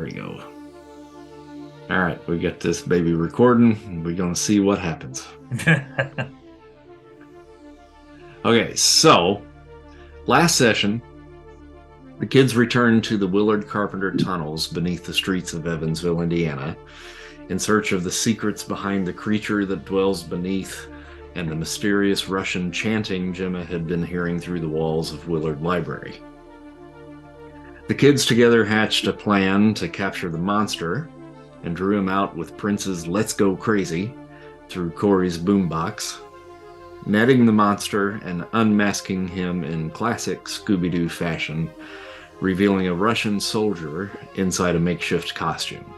we go. All right, we got this baby recording, and we're going to see what happens. Okay, so last session, the kids returned to the Willard Carpenter tunnels beneath the streets of Evansville, Indiana, in search of the secrets behind the creature that dwells beneath and the mysterious Russian chanting Gemma had been hearing through the walls of Willard Library. The kids together hatched a plan to capture the monster and drew him out with Prince's "Let's Go Crazy" through Corey's boombox, netting the monster and unmasking him in classic Scooby-Doo fashion, revealing a Russian soldier inside a makeshift costume.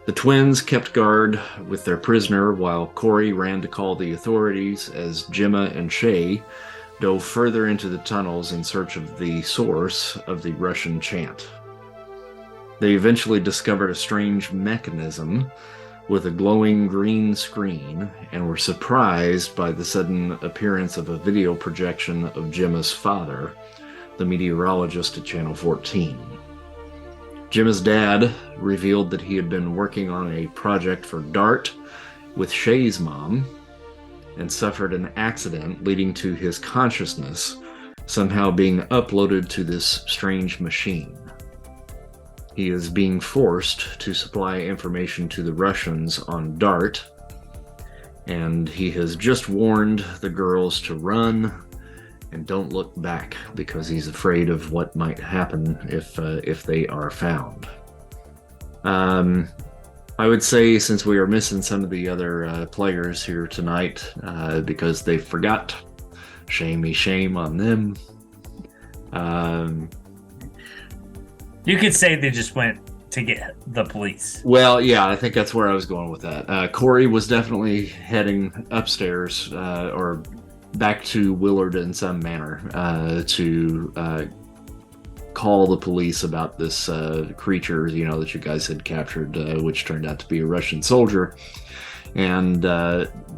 The twins kept guard with their prisoner while Corey ran to call the authorities as Gemma and Shay dove further into the tunnels in search of the source of the Russian chant. They eventually discovered a strange mechanism with a glowing green screen and were surprised by the sudden appearance of a video projection of Gemma's father, the meteorologist at Channel 14. Gemma's dad revealed that he had been working on a project for DART with Shay's mom and suffered an accident leading to his consciousness somehow being uploaded to this strange machine. He is being forced to supply information to the Russians on DART, and he has just warned the girls to run and don't look back because he's afraid of what might happen if they are found. I would say, since we are missing some of the other players here tonight because they forgot, shame on them. You could say they just went to get the police. Well, yeah, I think that's where I was going with that. Corey was definitely heading upstairs or back to Willard in some manner to call the police about this creature, that you guys had captured, which turned out to be a Russian soldier. And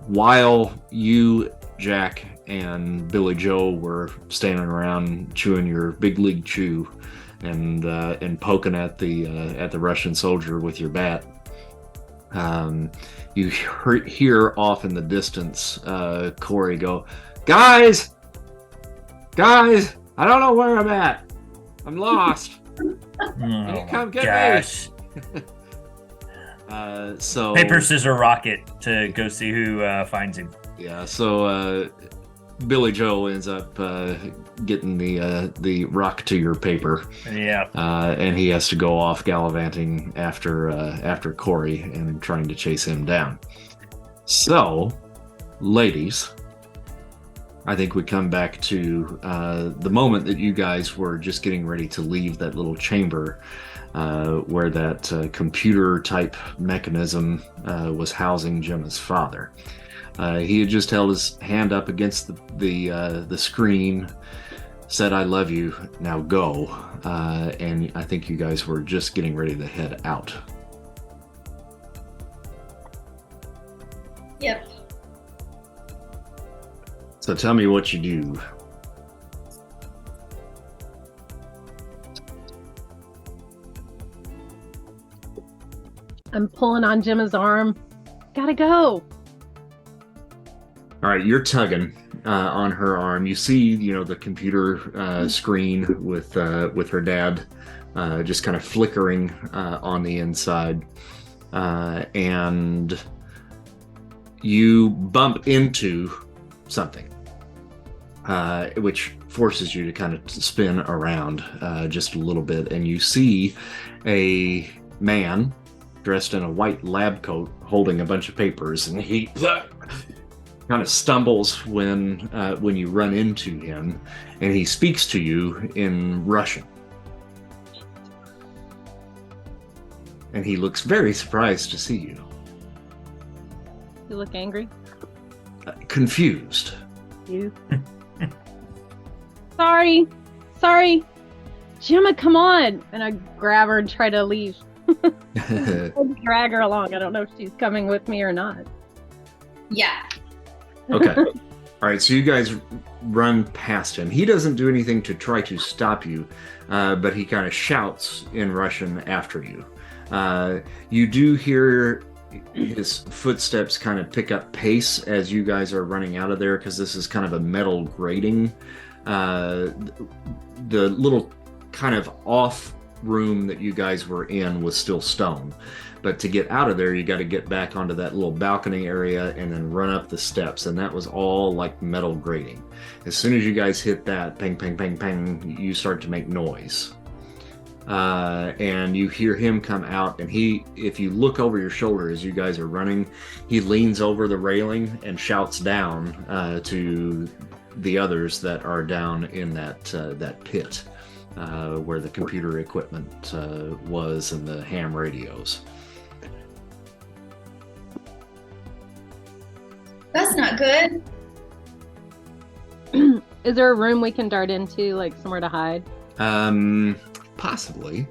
while you, Jack, and Billy Joe were standing around chewing your big league chew and poking at the Russian soldier with your bat, you hear off in the distance Corey go, Guys, I don't know where I'm at. I'm lost. Can you come get me? So paper, scissors, rocket to go see who finds him. Yeah, so Billy Joe ends up getting the rock to your paper. Yeah. And he has to go off gallivanting after Corey and trying to chase him down. So, ladies, I think we come back to the moment that you guys were just getting ready to leave that little chamber where that computer-type mechanism was housing Gemma's father. He had just held his hand up against the screen, said, "I love you, now go." And I think you guys were just getting ready to head out. Yep. So tell me what you do. I'm pulling on Gemma's arm. Gotta go. All right, you're tugging on her arm. You see, the computer screen with her dad just kind of flickering on the inside, and you bump into something, which forces you to kind of spin around just a little bit, and you see a man dressed in a white lab coat holding a bunch of papers, and he kind of stumbles when you run into him, and he speaks to you in Russian. And he looks very surprised to see you. You look angry? Confused. You? Sorry. Gemma, come on. And I grab her and try to leave. Drag her along. I don't know if she's coming with me or not. Yeah. Okay. All right, so you guys run past him. He doesn't do anything to try to stop you, but he kind of shouts in Russian after you. You do hear his footsteps kind of pick up pace as you guys are running out of there, because this is kind of a metal grating. The little kind of off room that you guys were in was still stone. But to get out of there, you got to get back onto that little balcony area and then run up the steps. And that was all like metal grating. As soon as you guys hit that, ping, ping, ping, ping, you start to make noise. And you hear him come out. And if you look over your shoulder as you guys are running, he leans over the railing and shouts down to the others that are down in that pit where the computer equipment was and the ham radios. That's not good. Is there a room we can dart into, like somewhere to hide? Possibly.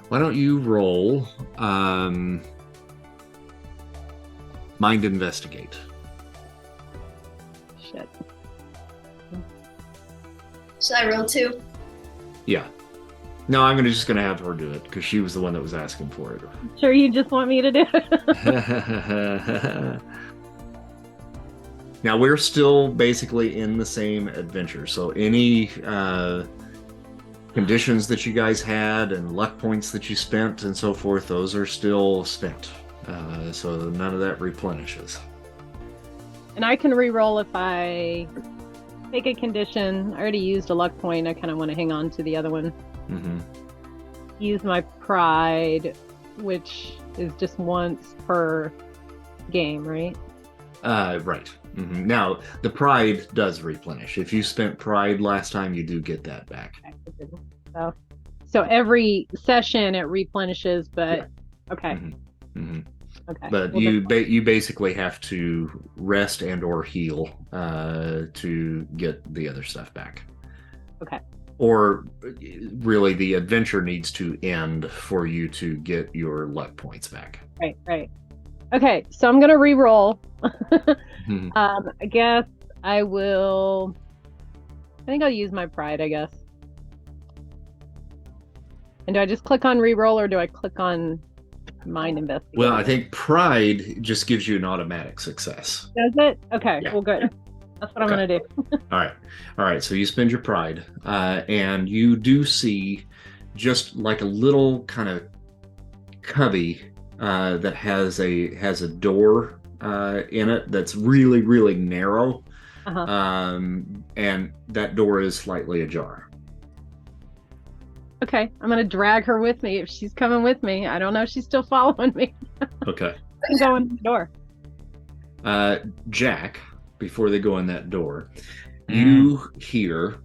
Why don't you roll mind investigate? Shit. Should I roll 2? Yeah. No, I'm just gonna have her do it because she was the one that was asking for it. Sure, you just want me to do it? Now we're still basically in the same adventure, so any conditions that you guys had and luck points that you spent and so forth, those are still spent. So none of that replenishes. And I can re-roll if I take a condition. I already used a luck point. I kind of want to hang on to the other one. Mm-hmm. Use my pride, which is just once per game, right? Right. Mm-hmm. Now, the pride does replenish. If you spent pride last time, you do get that back. So every session it replenishes, but Yeah. Okay. Mm-hmm. Mm-hmm. Okay. But Well, you basically have to rest and or heal to get the other stuff back. Okay. Or really, the adventure needs to end for you to get your luck points back. Right. Okay, so I'm gonna re-roll. Mhm. I guess I will. I think I'll use my pride. I guess. And do I just click on re-roll, or do I click on mind investigate? Well, I think pride just gives you an automatic success. Does it? Okay. Yeah. Well, good. That's what I'm gonna do. All right. So you spend your pride, and you do see just like a little kind of cubby that has a door in it that's really, really narrow, Uh-huh. and that door is slightly ajar. Okay, I'm gonna drag her with me if she's coming with me. I don't know if she's still following me. Okay. I can go in the door. Jack, before they go in that door, you hear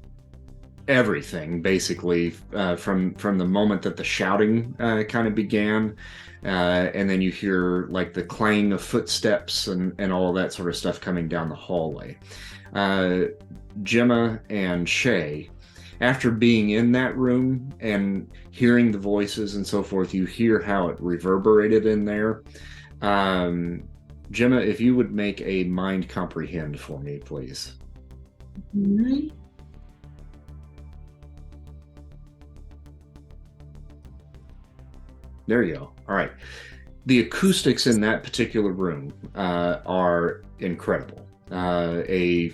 everything basically from the moment that the shouting kind of began, and then you hear like the clang of footsteps and all that sort of stuff coming down the hallway. Gemma and Shay, after being in that room and hearing the voices and so forth, you hear how it reverberated in there. Gemma, if you would make a mind comprehend for me, please. Mm-hmm. There you go. All right. The acoustics in that particular room are incredible. A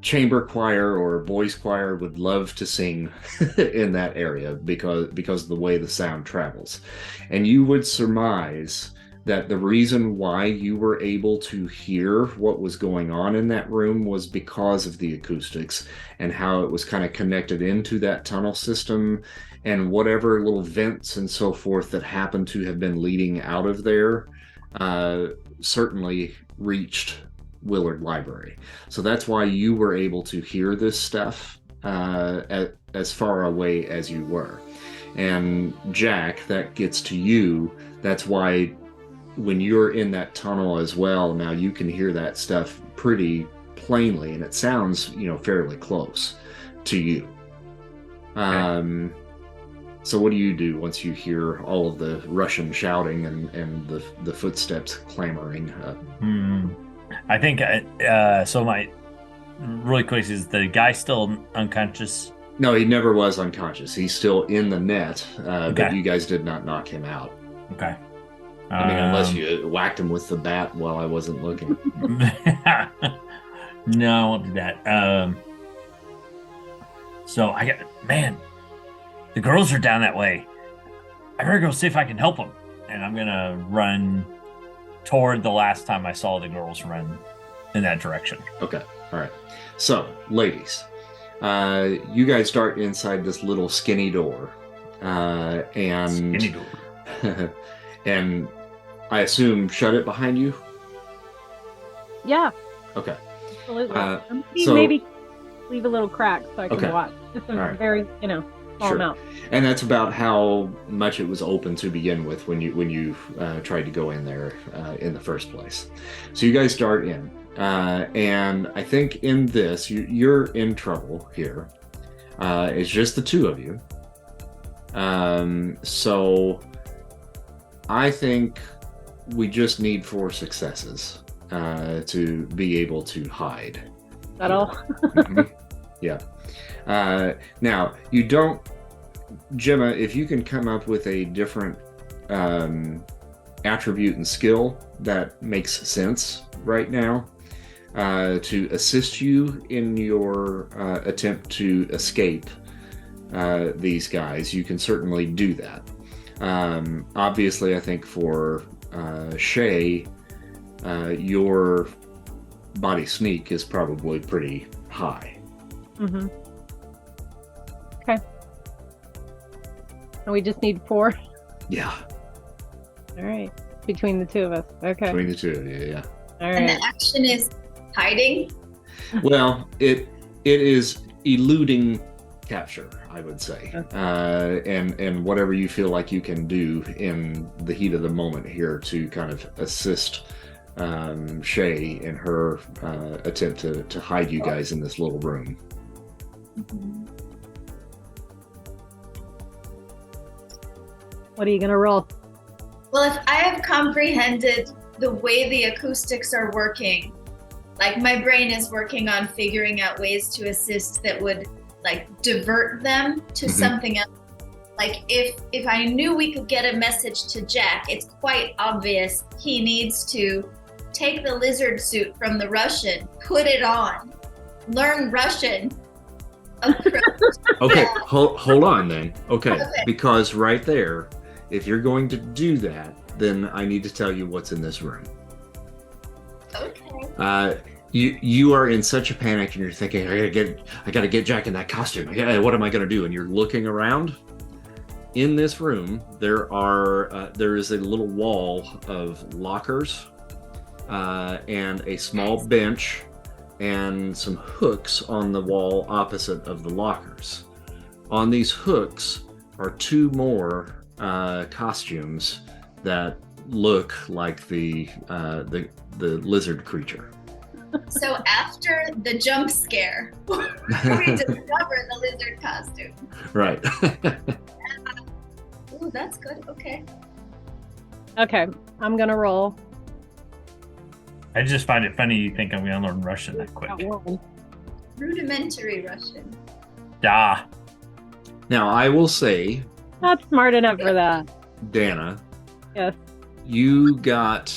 chamber choir or a boys choir would love to sing in that area because of the way the sound travels. And you would surmise that the reason why you were able to hear what was going on in that room was because of the acoustics and how it was kind of connected into that tunnel system, and whatever little vents and so forth that happened to have been leading out of there certainly reached Willard Library. So that's why you were able to hear this stuff as far away as you were. And Jack, that gets to you. That's why when you're in that tunnel as well, now you can hear that stuff pretty plainly, and it sounds, fairly close to you. Okay. So what do you do once you hear all of the Russian shouting and the footsteps clamoring up? I think so. really quick, is the guy still unconscious? No, he never was unconscious. He's still in the net, but Okay. you guys did not knock him out. Okay. I mean, unless you whacked him with the bat while I wasn't looking. No, I won't do that. So the girls are down that way. I better go see if I can help them. And I'm gonna run toward the last time I saw the girls run in that direction. Okay. All right. So, ladies, you guys start inside this little skinny door, and Skinny door. and I assume shut it behind you. Yeah, Okay. absolutely. so- Maybe leave a little crack so I can Okay. watch. Just a All right. very, small Sure. amount. And that's about how much it was open to begin with when you tried to go in there in the first place. So you guys start in, and I think in this you're in trouble here. It's just the two of you. So I think we just need 4 successes to be able to hide. Is that all? Mhm. Yeah. Now, you don't, Gemma, if you can come up with a different attribute and skill that makes sense right now to assist you in your attempt to escape these guys, you can certainly do that. Obviously, I think for Shay, your body sneak is probably pretty high. Mm-hmm. Okay. And we just need 4. Yeah, All right. Between the two of us. Okay. between the two of you, yeah. All And right. the action is hiding. Well, it is eluding capture, I would say, and whatever you feel like you can do in the heat of the moment here to kind of assist Shay in her attempt to hide you guys in this little room. What are you gonna roll? Well, if I have comprehended the way the acoustics are working, like my brain is working on figuring out ways to assist that would like divert them to Mhm. something else. Like if I knew we could get a message to Jack, it's quite obvious he needs to take the lizard suit from the Russian, put it on, learn Russian, approach. Okay, hold on then. Okay, Okay. because right there, if you're going to do that, then I need to tell you what's in this room. Okay. You are in such a panic, and you're thinking, I gotta get Jack in that costume. What am I gonna do? And you're looking around. In this room, there is a little wall of lockers, and a small bench, and some hooks on the wall opposite of the lockers. On these hooks are 2 more costumes that look like the lizard creature. So after the jump scare, we discover the lizard costume. Right. Ooh, that's good. Okay. Okay. I'm gonna roll. I just find it funny you think I'm going to learn Russian that quick. Got 1. Rudimentary Russian. Da. Now, I will say, Not smart enough for that. Dana, Yes. you got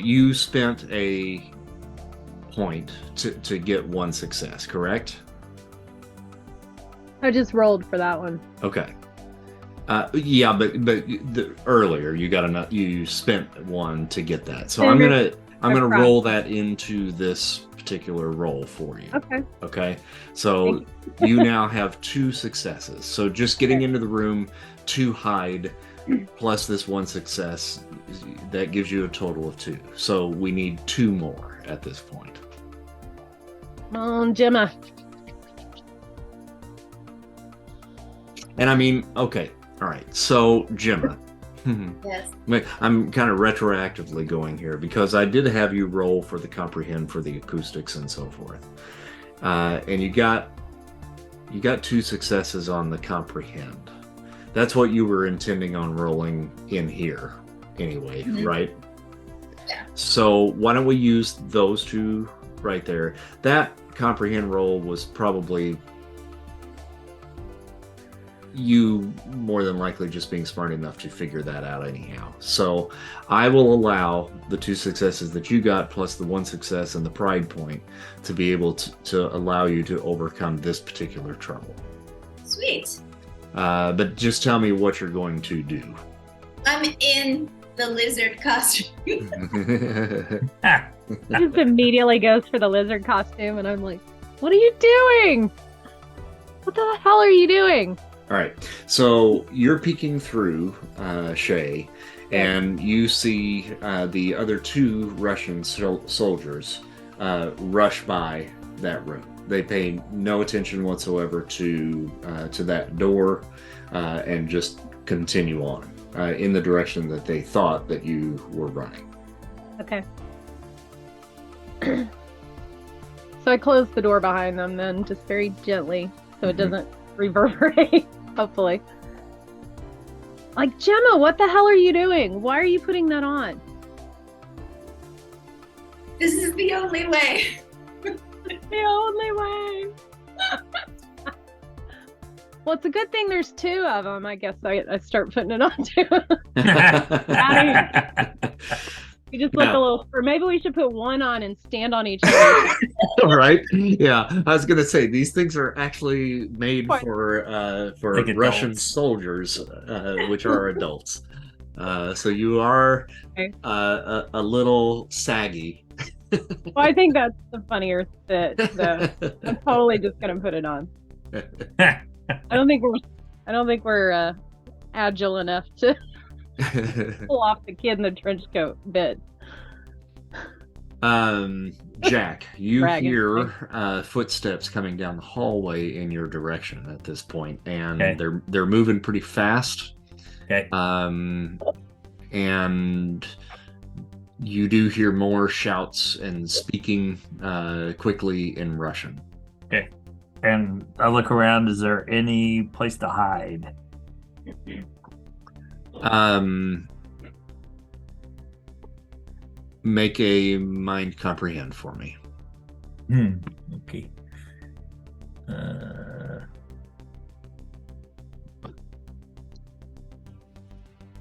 you spent a point to get 1 success, correct? I just rolled for that one. Okay. Yeah, but earlier you spent 1 to get that. So I'm gonna Right. roll that into this particular roll for you. Okay. Okay. So you now have 2 successes. So just getting into the room to hide plus this 1 success, that gives you a total of 2. So we need 2 more at this point. Come on, Gemma. And I mean, okay. All right. So Gemma. Yes. I'm kind of retroactively going here because I did have you roll for the comprehend for the acoustics and so forth, and you got 2 successes on the comprehend. That's what you were intending on rolling in here anyway, right? Yeah. So why don't we use those two right there? That comprehend roll was probably you more than likely just being smart enough to figure that out anyhow. So I will allow the 2 successes that you got plus the 1 success and the pride point to be able to allow you to overcome this particular trouble. Sweet. But just tell me what you're going to do. I'm in the lizard costume. He just immediately goes for the lizard costume, and I'm like, what are you doing? What the hell are you doing? All right, so you're peeking through, Shay, and you see the other 2 Russian soldiers rush by that room. They pay no attention whatsoever to that door and just continue on in the direction that they thought that you were running. Okay. So I close the door behind them then, just very gently, so it doesn't reverberate, hopefully. Like, Gemma, what the hell are you doing? Why are you putting that on? This is the only way. The only way. Well, it's a good thing there's 2 of them. I guess I start putting it on too. We just look a little. Or maybe we should put 1 on and stand on each other. All right. Yeah, I was gonna say these things are actually made for like Russian adults. soldiers, which are adults. So you are Okay. a little saggy. Well, I think that's the funnier bit. So I'm totally just gonna put it on. I don't think we're agile enough to pull off the kid in the trench coat bit. Jack, you Dragon. hear footsteps coming down the hallway in your direction at this point, and Okay. they're moving pretty fast. Okay. And you do hear more shouts and speaking quickly in Russian. Okay. And I look around. Is there any place to hide? Make a mind comprehend for me. Okay.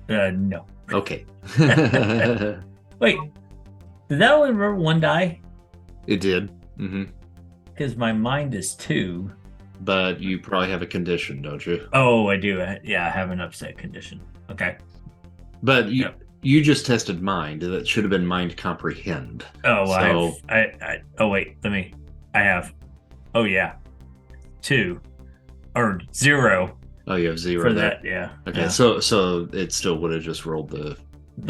No. Okay. Wait. Did that only remember 1 die? It did. Mm-hmm. Because my mind is 2. But you probably have a condition, don't you? Oh, I do. Yeah, I have an upset condition. Okay. But Yep. you just tested mind. That should have been mind comprehend. Oh, So- oh wait, I have. Oh yeah, 2 or 0 Oh, you have 0 for there. that. Yeah. Okay, yeah. so it still would have just rolled the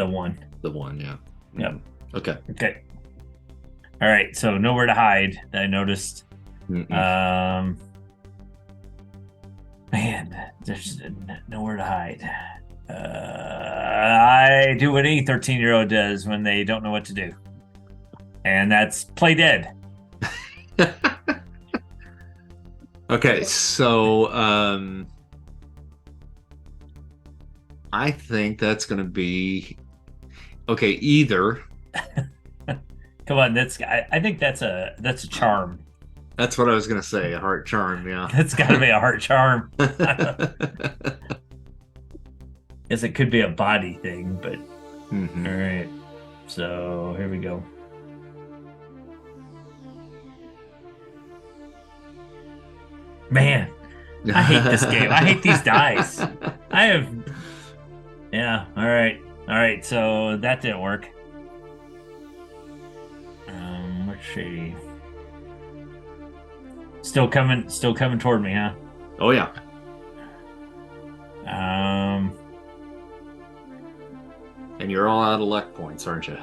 1. 1, yeah. Yep. Okay. Okay. All right. So nowhere to hide. That I noticed. Mm-mm. Man, there's nowhere to hide. I do what any 13-year-old does when they don't know what to do, and that's play dead. Okay, so I think that's going to be okay. Either Come on, I think that's a charm. that's what I was going to say. A heart charm, yeah. That's got to be a heart charm. Guess it could be a body thing, but Mhm. all right. So here we go. Man, I hate this game. I hate these dice. I have. Yeah. All right. So that didn't work. Let's see. Still coming toward me, huh? Oh yeah. And you're all out of luck points, aren't you?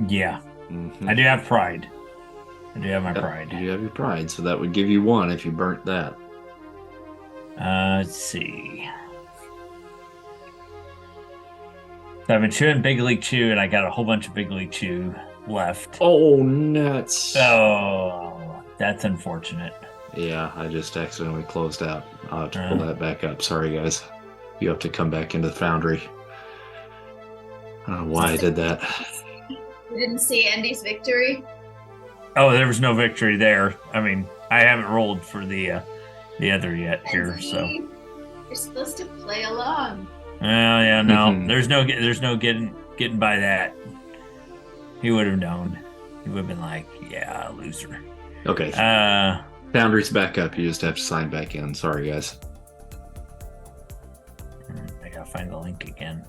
Yeah. Mhm. I do have pride. I do have my Yep, pride. You have your pride, so that would give you 1 if you burnt that. Let's see. So I've been chewing Big League Chew, and I got a whole bunch of Big League Chew left. Oh, nuts! So that's unfortunate. Yeah, I just accidentally closed out. I'll have to pull that back up. Sorry, guys. You have to come back into the foundry. I don't know why I did that. You didn't see Andy's victory? Oh, there was no victory there. I mean, I haven't rolled for the other yet here, so. You're supposed to play along. Well, yeah, no. There's no getting by that. He would have known. He would have been like, yeah, loser. Okay. Foundry's back up. You just have to sign back in. Sorry, guys. I gotta find the link again.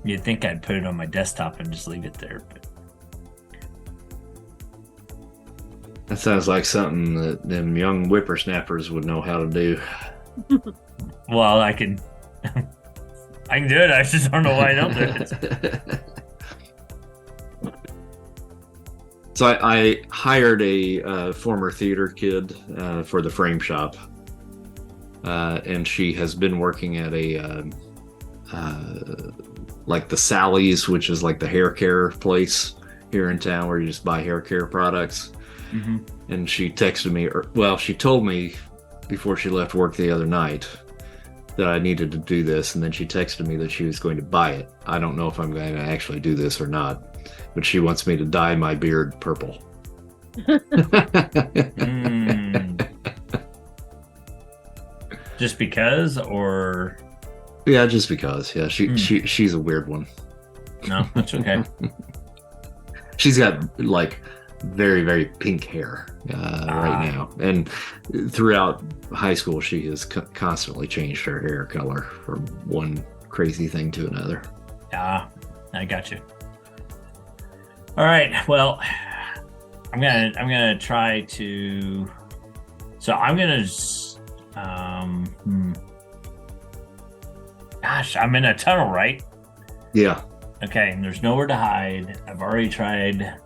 You'd think I'd put it on my desktop and just leave it there, but That sounds like something that them young whippersnappers would know how to do. well, I can I can do it. I just don't know why I don't do it. So I hired a former theater kid for the frame shop, and she has been working at a like the Sally's, which is like the hair care place here in town where you just buy hair care products. Mm-hmm. And she texted me, she told me before she left work the other night that I needed to do this, and then she texted me that she was going to buy it. I don't know if I'm going to actually do this or not, but she wants me to dye my beard purple. Just because, or Yeah, just because. Yeah, she's a weird one. no, that's okay. She's got like very, very pink hair right now, and throughout high school she has constantly changed her hair color from one crazy thing to another. I got you. All right, well, I'm gonna try to. So I'm gonna. Gosh, I'm in a tunnel, right? Yeah. Okay, and there's nowhere to hide. I've already tried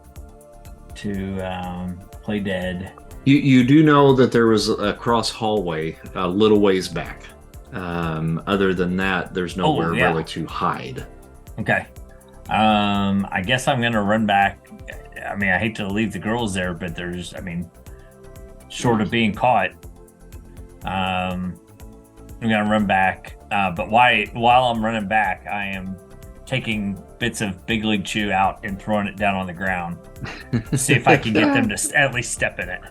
to play dead. You do know that there was a cross hallway a little ways back. Other than that, there's nowhere really to hide. Okay. I guess I'm gonna run back. I mean, I hate to leave the girls there, but there's, I mean, short of being caught, I'm gonna run back. But while I'm running back, I am taking bits of Big League Chew out and throwing it down on the ground to see if I can get them to at least step in it.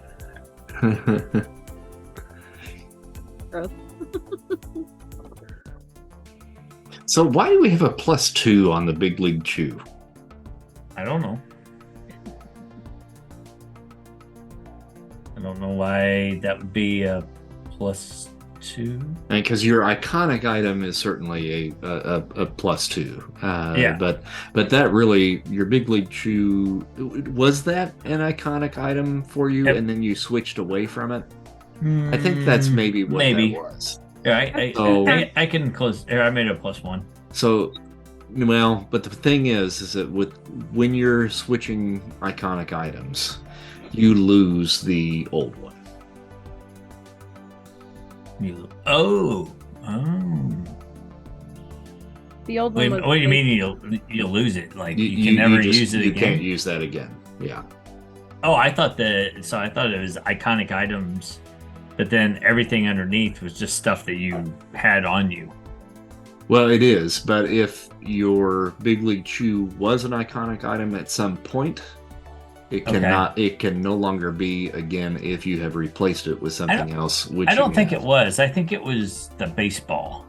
Gross. So why do we have a +2 on the Big League Chew? I don't know. I don't know why that would be a +2. Because your iconic item is certainly a +2. Yeah. But that really, your Big League Chew, was that an iconic item for you, Yep. and then you switched away from it? I think that's maybe what that was. Yeah, I can close. I made it a +1. So, well, but the thing is that when you're switching iconic items, you lose the old one. Oh. The old Wait, one was what do you mean you'll lose it? Like you can never use it you again? You can't use that again. Yeah. Oh, I thought it was iconic items, but then everything underneath was just stuff that you had on you. Well, it is, but if your Big League Chew was an iconic item at some point, it cannot. It can no longer be again if you have replaced it with something else. Which I don't think it was. I think it was the baseball.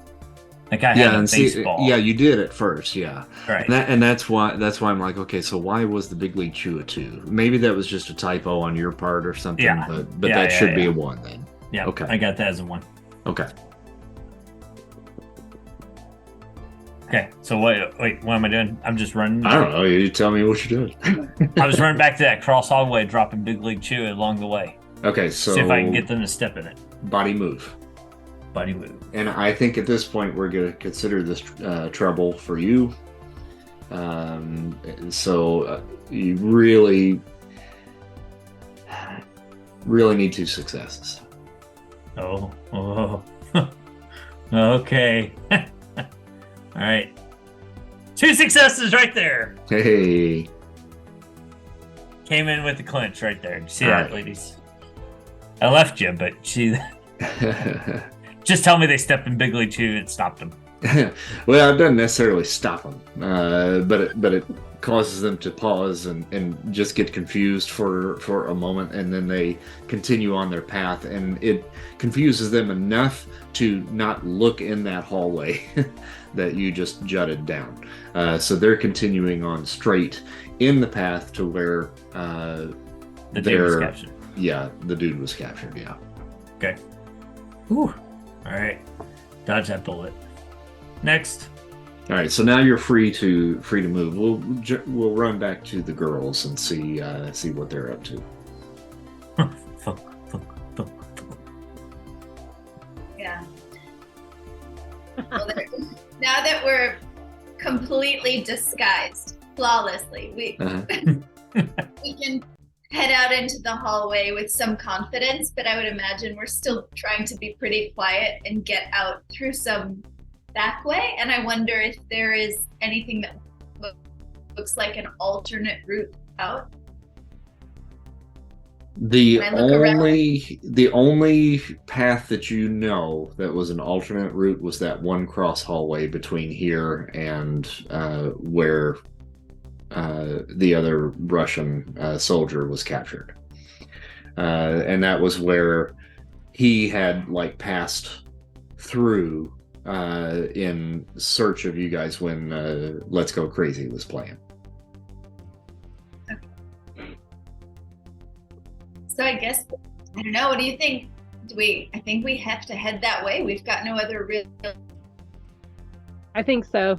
Like I had a baseball. Yeah, you did at first. Yeah, right. And that's why I'm like, okay, so why was the Big League Chew a 2? Maybe that was just a typo on your part or something. Yeah. But that should be a 1 then. Yeah. Okay. I got that as a 1. Okay. Okay. So what am I doing? I'm just running. I don't know. You tell me what you're doing. I was running back to that cross hallway, dropping Big League Chew along the way. Okay, so see if I can get them to step in it. Body move. Body move. And I think at this point we're going to consider this trouble for you. So you really need 2 successes. Oh. Okay. All right. 2 successes right there. Hey. came in with the clinch right there. Did you see All that, right. ladies? I left you, but just tell me they stepped in Big League 2 and stopped them. Well, it doesn't necessarily stop them, but it causes them to pause and just get confused for a moment, and then they continue on their path, and it confuses them enough to not look in that hallway that you just jutted down. So they're continuing on straight in the path to where The dude was captured. Yeah, the dude was captured. Yeah. Okay. Whew. All right. Dodge that bullet. Next. All right, so now you're free to move. We'll run back to the girls and see what they're up to. Yeah. Well, now that we're completely disguised flawlessly, we can head out into the hallway with some confidence, but I would imagine we're still trying to be pretty quiet and get out through some back way. And I wonder if there is anything that looks like an alternate route out. The Can I look only path that you know that was an alternate route was that one cross hallway between here and where the other Russian soldier was captured, and that was where he had like passed through in search of you guys when Let's Go Crazy was playing. So I guess, I don't know, what do you think? I think we have to head that way. We've got no other real I think so.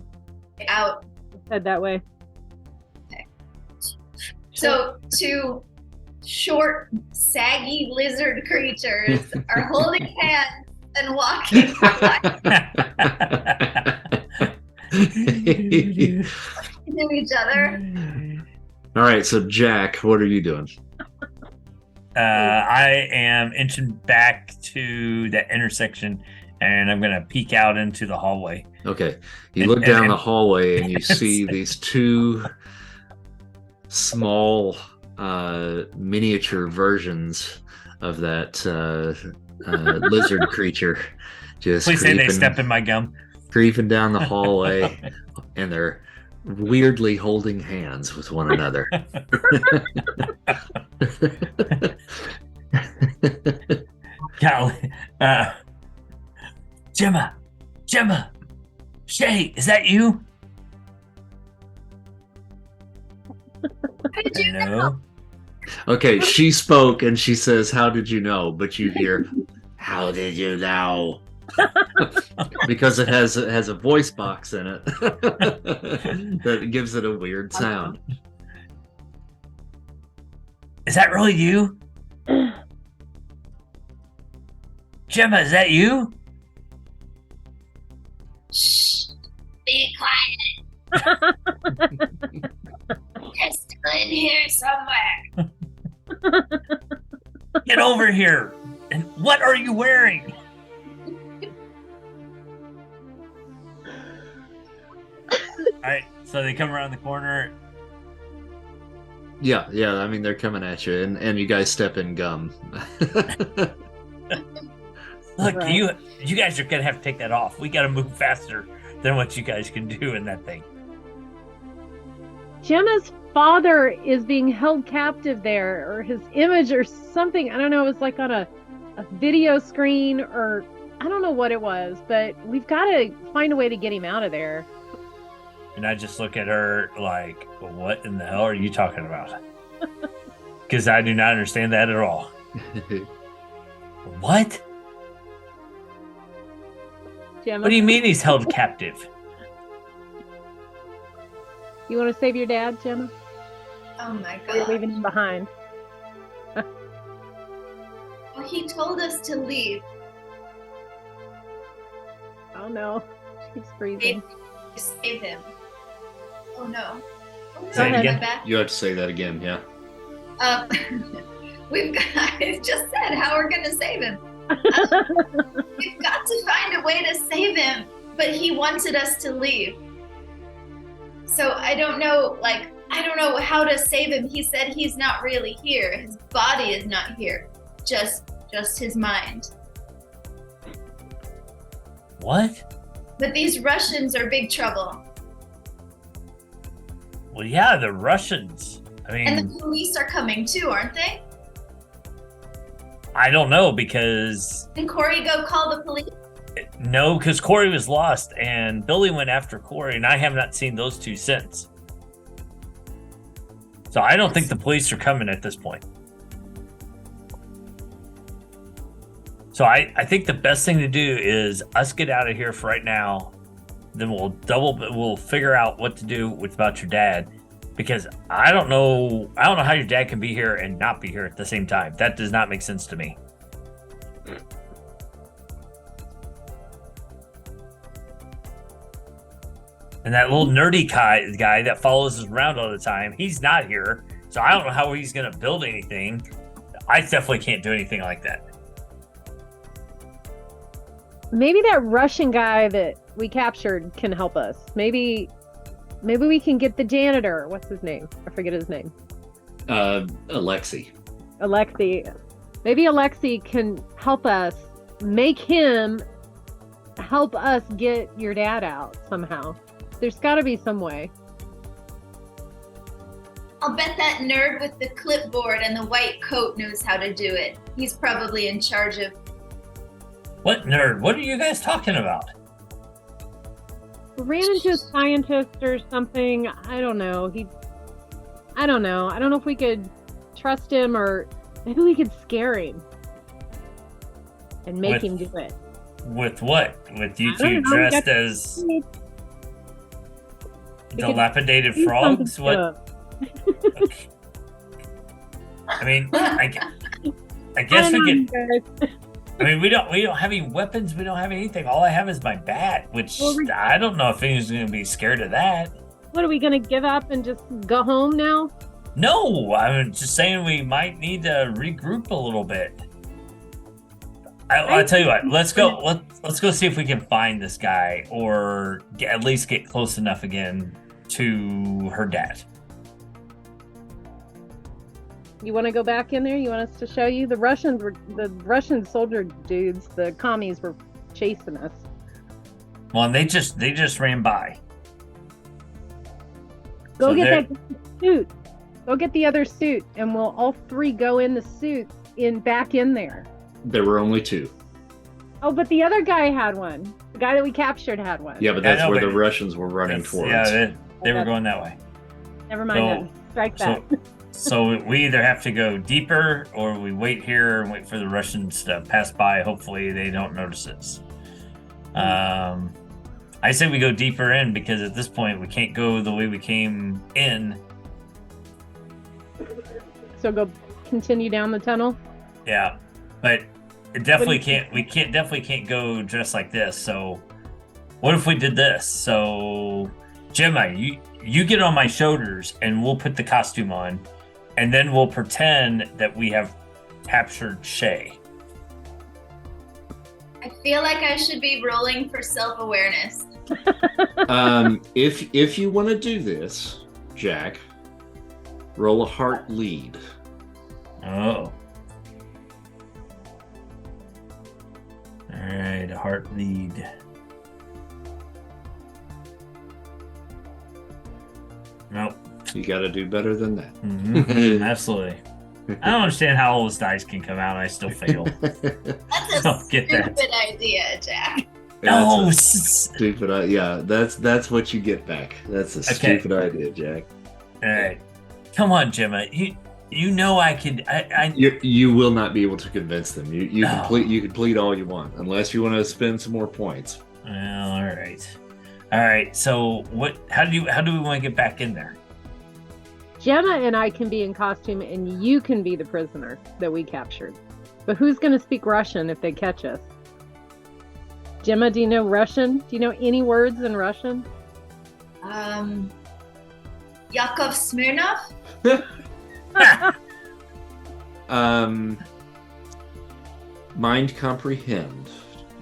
out. Head that way. So two short, saggy lizard creatures are holding hands and walking into each other. All right, so Jack, what are you doing? I am inching back to that intersection, and I'm gonna peek out into the hallway. Okay, you look down the hallway and you see these two small miniature versions of that lizard creature just Please say they step in my gum. creeping down the hallway, and they're weirdly holding hands with one another. Golly. Gemma, Shay, is that you? How did you know? No. Okay, she spoke and she says, "How did you know?" But you hear, "How did you know?" Because it has a voice box in it that gives it a weird sound. Is that really you? Gemma, is that you? Shh, be quiet. They're still in here somewhere. Get over here. And what are you wearing? All right, so they come around the corner. Yeah. I mean, they're coming at you, and you guys step in gum. Look, Right. you guys are gonna have to take that off. We gotta move faster than what you guys can do in that thing. Gemma's father is being held captive there, or his image or something. I don't know. It was like on a video screen, or I don't know what it was, but we've got to find a way to get him out of there. And I just look at her like, what in the hell are you talking about? Because I do not understand that at all. What? Gemma, What do you mean he's held captive? You want to save your dad, Gemma? Oh my Or you're god. leaving him behind? Well, he told us to leave. Oh no, she's freezing. Save him. Oh no. Oh, Say it no, again. my back. You have to say that again, yeah. We've got, I just said how we're gonna save him. We've got to find a way to save him, but he wanted us to leave. So I don't know, like, I don't know how to save him. He said he's not really here. His body is not here. Just his mind. What? But these Russians are big trouble. Well, yeah, the Russians. I mean, And the police are coming too, aren't they? I don't know because Can Corey go call the police? no, because Corey was lost and Billy went after Corey, and I have not seen those two since. So I don't think the police are coming at this point. So I think the best thing to do is us get out of here for right now. Then we'll figure out what to do about your dad, because I don't know how your dad can be here and not be here at the same time. That does not make sense to me. And that little nerdy guy that follows us around all the time, he's not here. So I don't know how he's going to build anything. I definitely can't do anything like that. Maybe that Russian guy that we captured can help us. Maybe we can get the janitor. What's his name? I forget his name. Alexei. Maybe Alexei can help us. Make him help us get your dad out somehow. There's got to be some way. I'll bet that nerd with the clipboard and the white coat knows how to do it. He's probably in charge of... What nerd? What are you guys talking about? We ran into a scientist or something. I don't know. I don't know. I don't know if we could trust him, or maybe we could scare him and make him do it. With what? With you I don't two know, dressed as dilapidated frogs? What? I mean, I guess we could. I mean, we don't have any weapons. We don't have anything. All I have is my bat, which I don't know if anyone's going to be scared of that. What, are we going to give up and just go home now? No, I'm just saying we might need to regroup a little bit. I'll tell you what. Let's go. Let's go see if we can find this guy, or at least get close enough again to her dad. You want to go back in there? You want us to show you? The Russian soldier dudes, the commies, were chasing us. Well, and they just ran by. Go get that suit. Go get the other suit, and we'll all three go in the suits back in there. There were only two. Oh, but the other guy had one. The guy that we captured had one. Yeah, but that's where the Russians were running towards. Yeah, they were going that way. Never mind. Strike that. So we either have to go deeper, or we wait here and wait for the Russians to pass by. Hopefully they don't notice us. I say we go deeper in, because at this point we can't go the way we came in. So go continue down the tunnel? Yeah, but it definitely can't. We definitely can't go dressed like this. So what if we did this? So Gemma, you get on my shoulders, and we'll put the costume on. And then we'll pretend that we have captured Shay. I feel like I should be rolling for self-awareness. If you want to do this, Jack, roll a heart lead. Oh. Alright, a heart lead. Nope. You got to do better than that. Mm-hmm. Absolutely. I don't understand how all those dice can come out and I still fail. That's a stupid idea, Jack. No, stupid. Yeah, that's what you get back. That's a stupid idea, Jack. All right, come on, Gemma. You know I could. You will not be able to convince them. You can plead all you want, unless you want to spend some more points. Well, all right. So what? How do we want to get back in there? Gemma and I can be in costume, and you can be the prisoner that we captured. But who's going to speak Russian if they catch us? Gemma, do you know Russian? Do you know any words in Russian? Yakov Smirnov? Mind comprehend,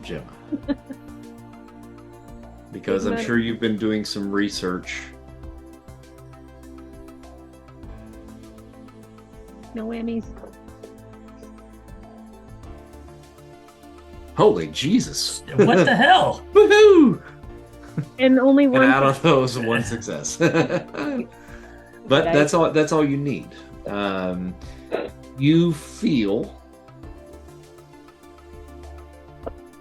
Gemma. Because I'm sure you've been doing some research No whammies. Holy Jesus! What the hell? Woohoo! And only And one. out of those, one success. But that's all. That's all you need. You feel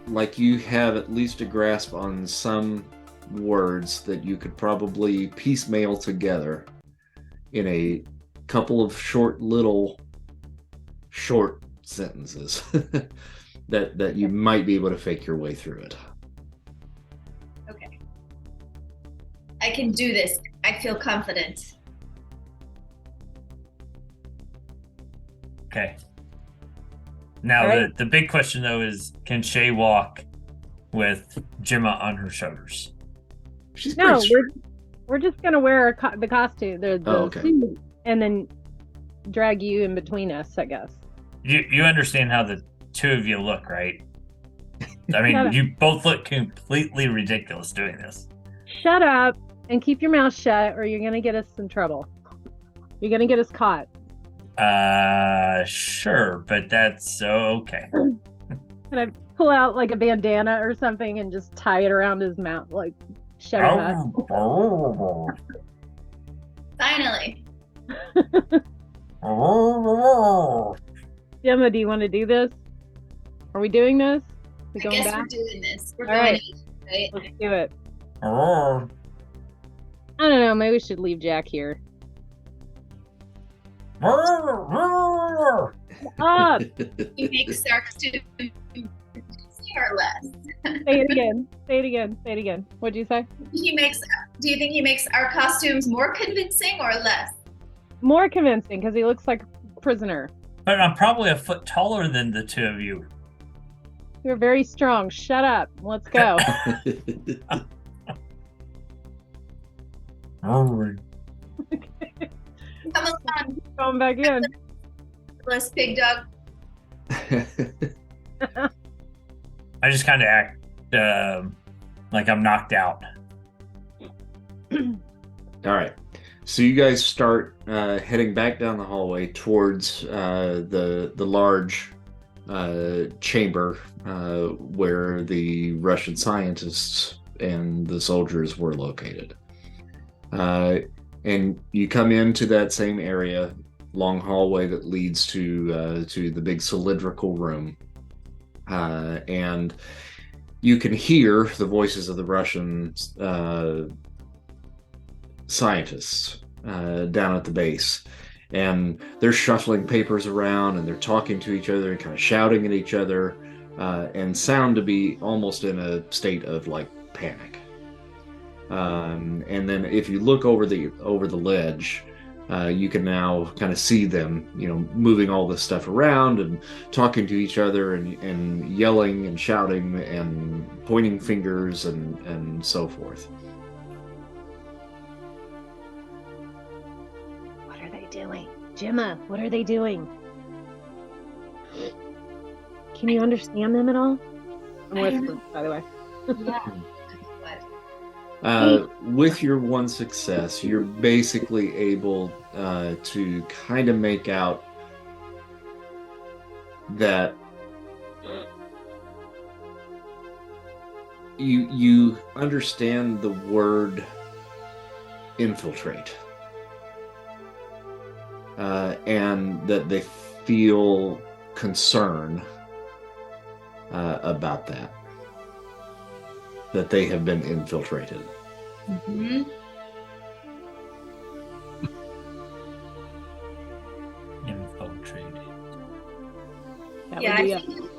like you have at least a grasp on some words that you could probably piecemeal together in a couple of short sentences that you might be able to fake your way through it. Okay. I can do this. I feel confident. Okay. Now, All right. the big question, though, is can Shay walk with Gemma on her shoulders? She's No, pretty we're just gonna wear the costume, the okay. suit, and then drag you in between us, I guess. You understand how the two of you look, right? I mean, Shut up. you both look completely ridiculous doing this. Shut up and keep your mouth shut, or you're gonna get us in trouble. You're gonna get us caught. Sure, but that's okay. Can I pull out like a bandana or something and just tie it around his mouth, like shut him up? Finally. Gemma, do you want to do this? Are we doing this? We I going guess back? we're doing this. We're All going right. in, right? Let's do it. I don't know. Maybe we should leave Jack here. Up. He makes our students or less. Say it again. Say it again. Say it again. What'd you say? Do you think he makes our costumes more convincing or less? More convincing because he looks like a prisoner. But I'm probably a foot taller than the two of you. You're very strong. Shut up. Let's go. Come on, Going back in. less pig dog. I just kind of act like I'm knocked out. All right. So you guys start heading back down the hallway towards the large chamber where the Russian scientists and the soldiers were located. And you come into that same area, long hallway that leads to the big cylindrical room, and you can hear the voices of the Russian scientists down at the base, and they're shuffling papers around and they're talking to each other and kind of shouting at each other, and sound to be almost in a state of like panic. And then if you look over the ledge, you can now kind of see them, moving all this stuff around and talking to each other and yelling and shouting and pointing fingers and so forth. What are they doing? Gemma, what are they doing? Can you understand them at all? I'm whispering, by the way. Yeah. With your one success, you're basically able to kind of make out that you understand the word infiltrate, and that they feel concern about that they have been infiltrated. Mm-hmm. Infiltrated. Yeah, I think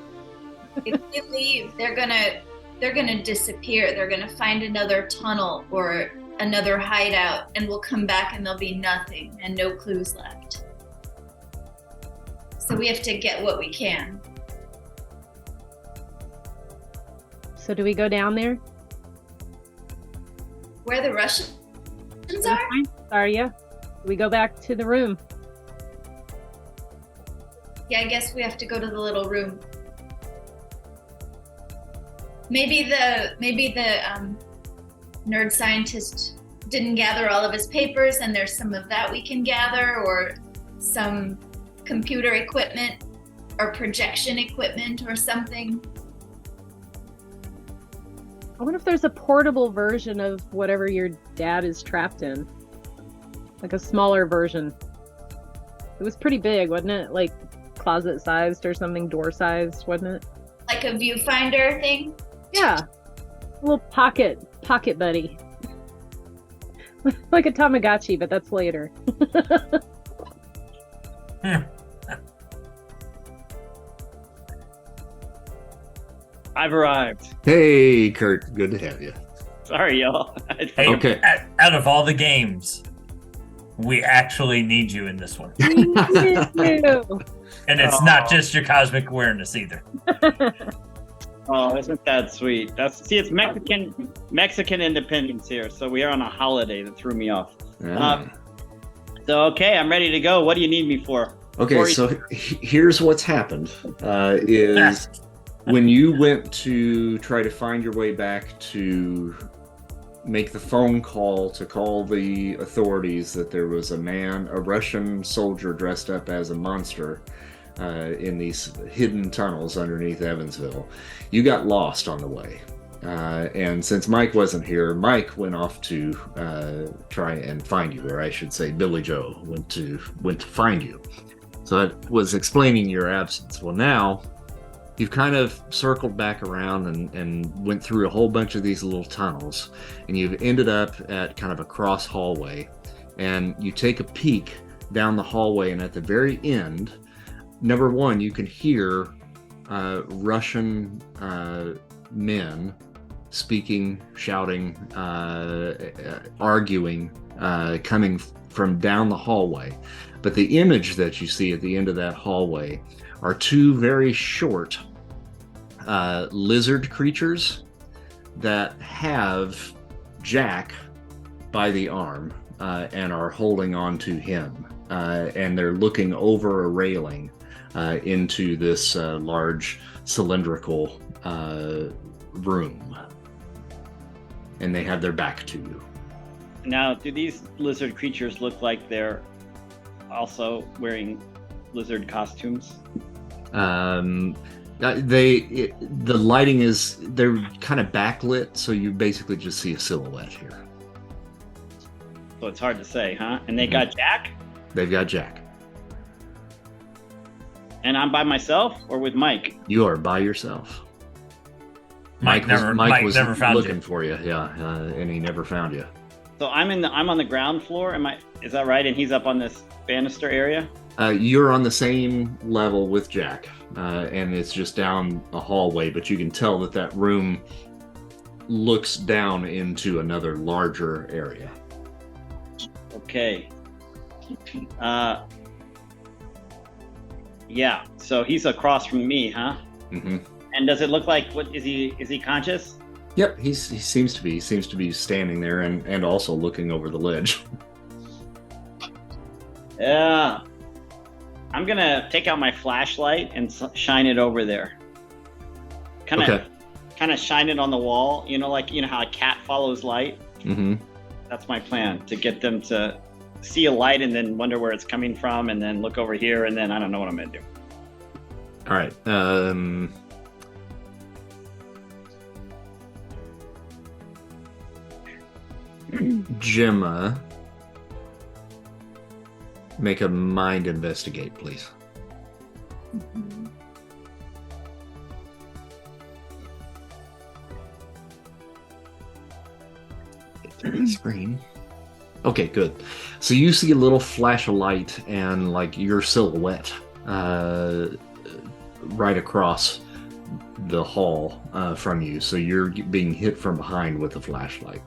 if they leave, they're gonna disappear. They're gonna find another tunnel or another hideout, and we'll come back and there'll be nothing and no clues left. So we have to get what we can. So do we go down there? Where the Russians are? Are you? We go back to the room. Yeah, I guess we have to go to the little room. Maybe the nerd scientist didn't gather all of his papers, and there's some of that we can gather, or some, computer equipment or projection equipment or something. I wonder if there's a portable version of whatever your dad is trapped in. Like a smaller version. It was pretty big, wasn't it? Like closet sized or something, door sized, wasn't it? Like a viewfinder thing? Yeah. A little pocket buddy. Like a Tamagotchi, but that's later. I've arrived. Hey, Kurt. Good to have you. Sorry, y'all. Hey, Okay. Out of all the games, we actually need you in this one. And it's not just your cosmic awareness either. Oh, isn't that sweet? It's Mexican independence here, so we are on a holiday that threw me off. So okay, I'm ready to go. What do you need me for? Okay, so here's what's happened. Is when you went to try to find your way back to make the phone call to call the authorities that there was a Russian soldier dressed up as a monster in these hidden tunnels underneath Evansville, you got lost on the way. And since Mike wasn't here, Mike went off to try and find you, or I should say Billy Joe went to find you. So that was explaining your absence. Well, now you've kind of circled back around and went through a whole bunch of these little tunnels, and you've ended up at kind of a cross hallway, and you take a peek down the hallway, and at the very end, number one, you can hear Russian men speaking, shouting, arguing, coming from down the hallway. But the image that you see at the end of that hallway are two very short lizard creatures that have Jack by the arm and are holding on to him. And they're looking over a railing into this large cylindrical room. And they have their back to you. Now, do these lizard creatures look like they're also wearing lizard costumes? The lighting is, they're kind of backlit, so you basically just see a silhouette here. So it's hard to say, huh? And they got Jack? They've got Jack. And I'm by myself or with Mike? You are by yourself. Mike never found looking you. for you, and he never found you. So I'm on the ground floor. Is that right? And he's up on this banister area? You're on the same level with Jack, and it's just down a hallway, but you can tell that room looks down into another larger area. Okay. Yeah, so he's across from me, huh? Mm-hmm. And does it look like, is he conscious? Yep, he seems to be. He seems to be standing there and also looking over the ledge. Yeah. I'm gonna take out my flashlight and shine it over there. Kind of shine it on the wall. You know how a cat follows light? Mm-hmm. That's my plan, to get them to see a light and then wonder where it's coming from, and then look over here, and then I don't know what I'm gonna do. All right. Gemma, make a mind investigate, please. Mm-hmm. Screen. Okay, good. So you see a little flash of light and like your silhouette right across the hall from you. So you're being hit from behind with a flashlight.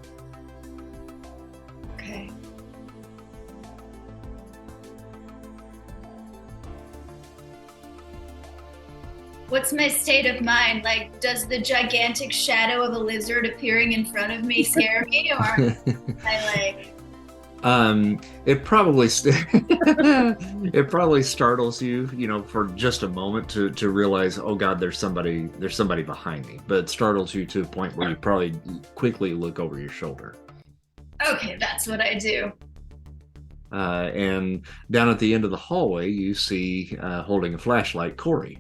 Okay. What's my state of mind? Like, does the gigantic shadow of a lizard appearing in front of me scare me, or I like? It probably it probably startles you, for just a moment to realize, oh God, there's somebody behind me. But it startles you to a point where you probably quickly look over your shoulder. Okay, that's what I do. And down at the end of the hallway, you see, holding a flashlight, Corey.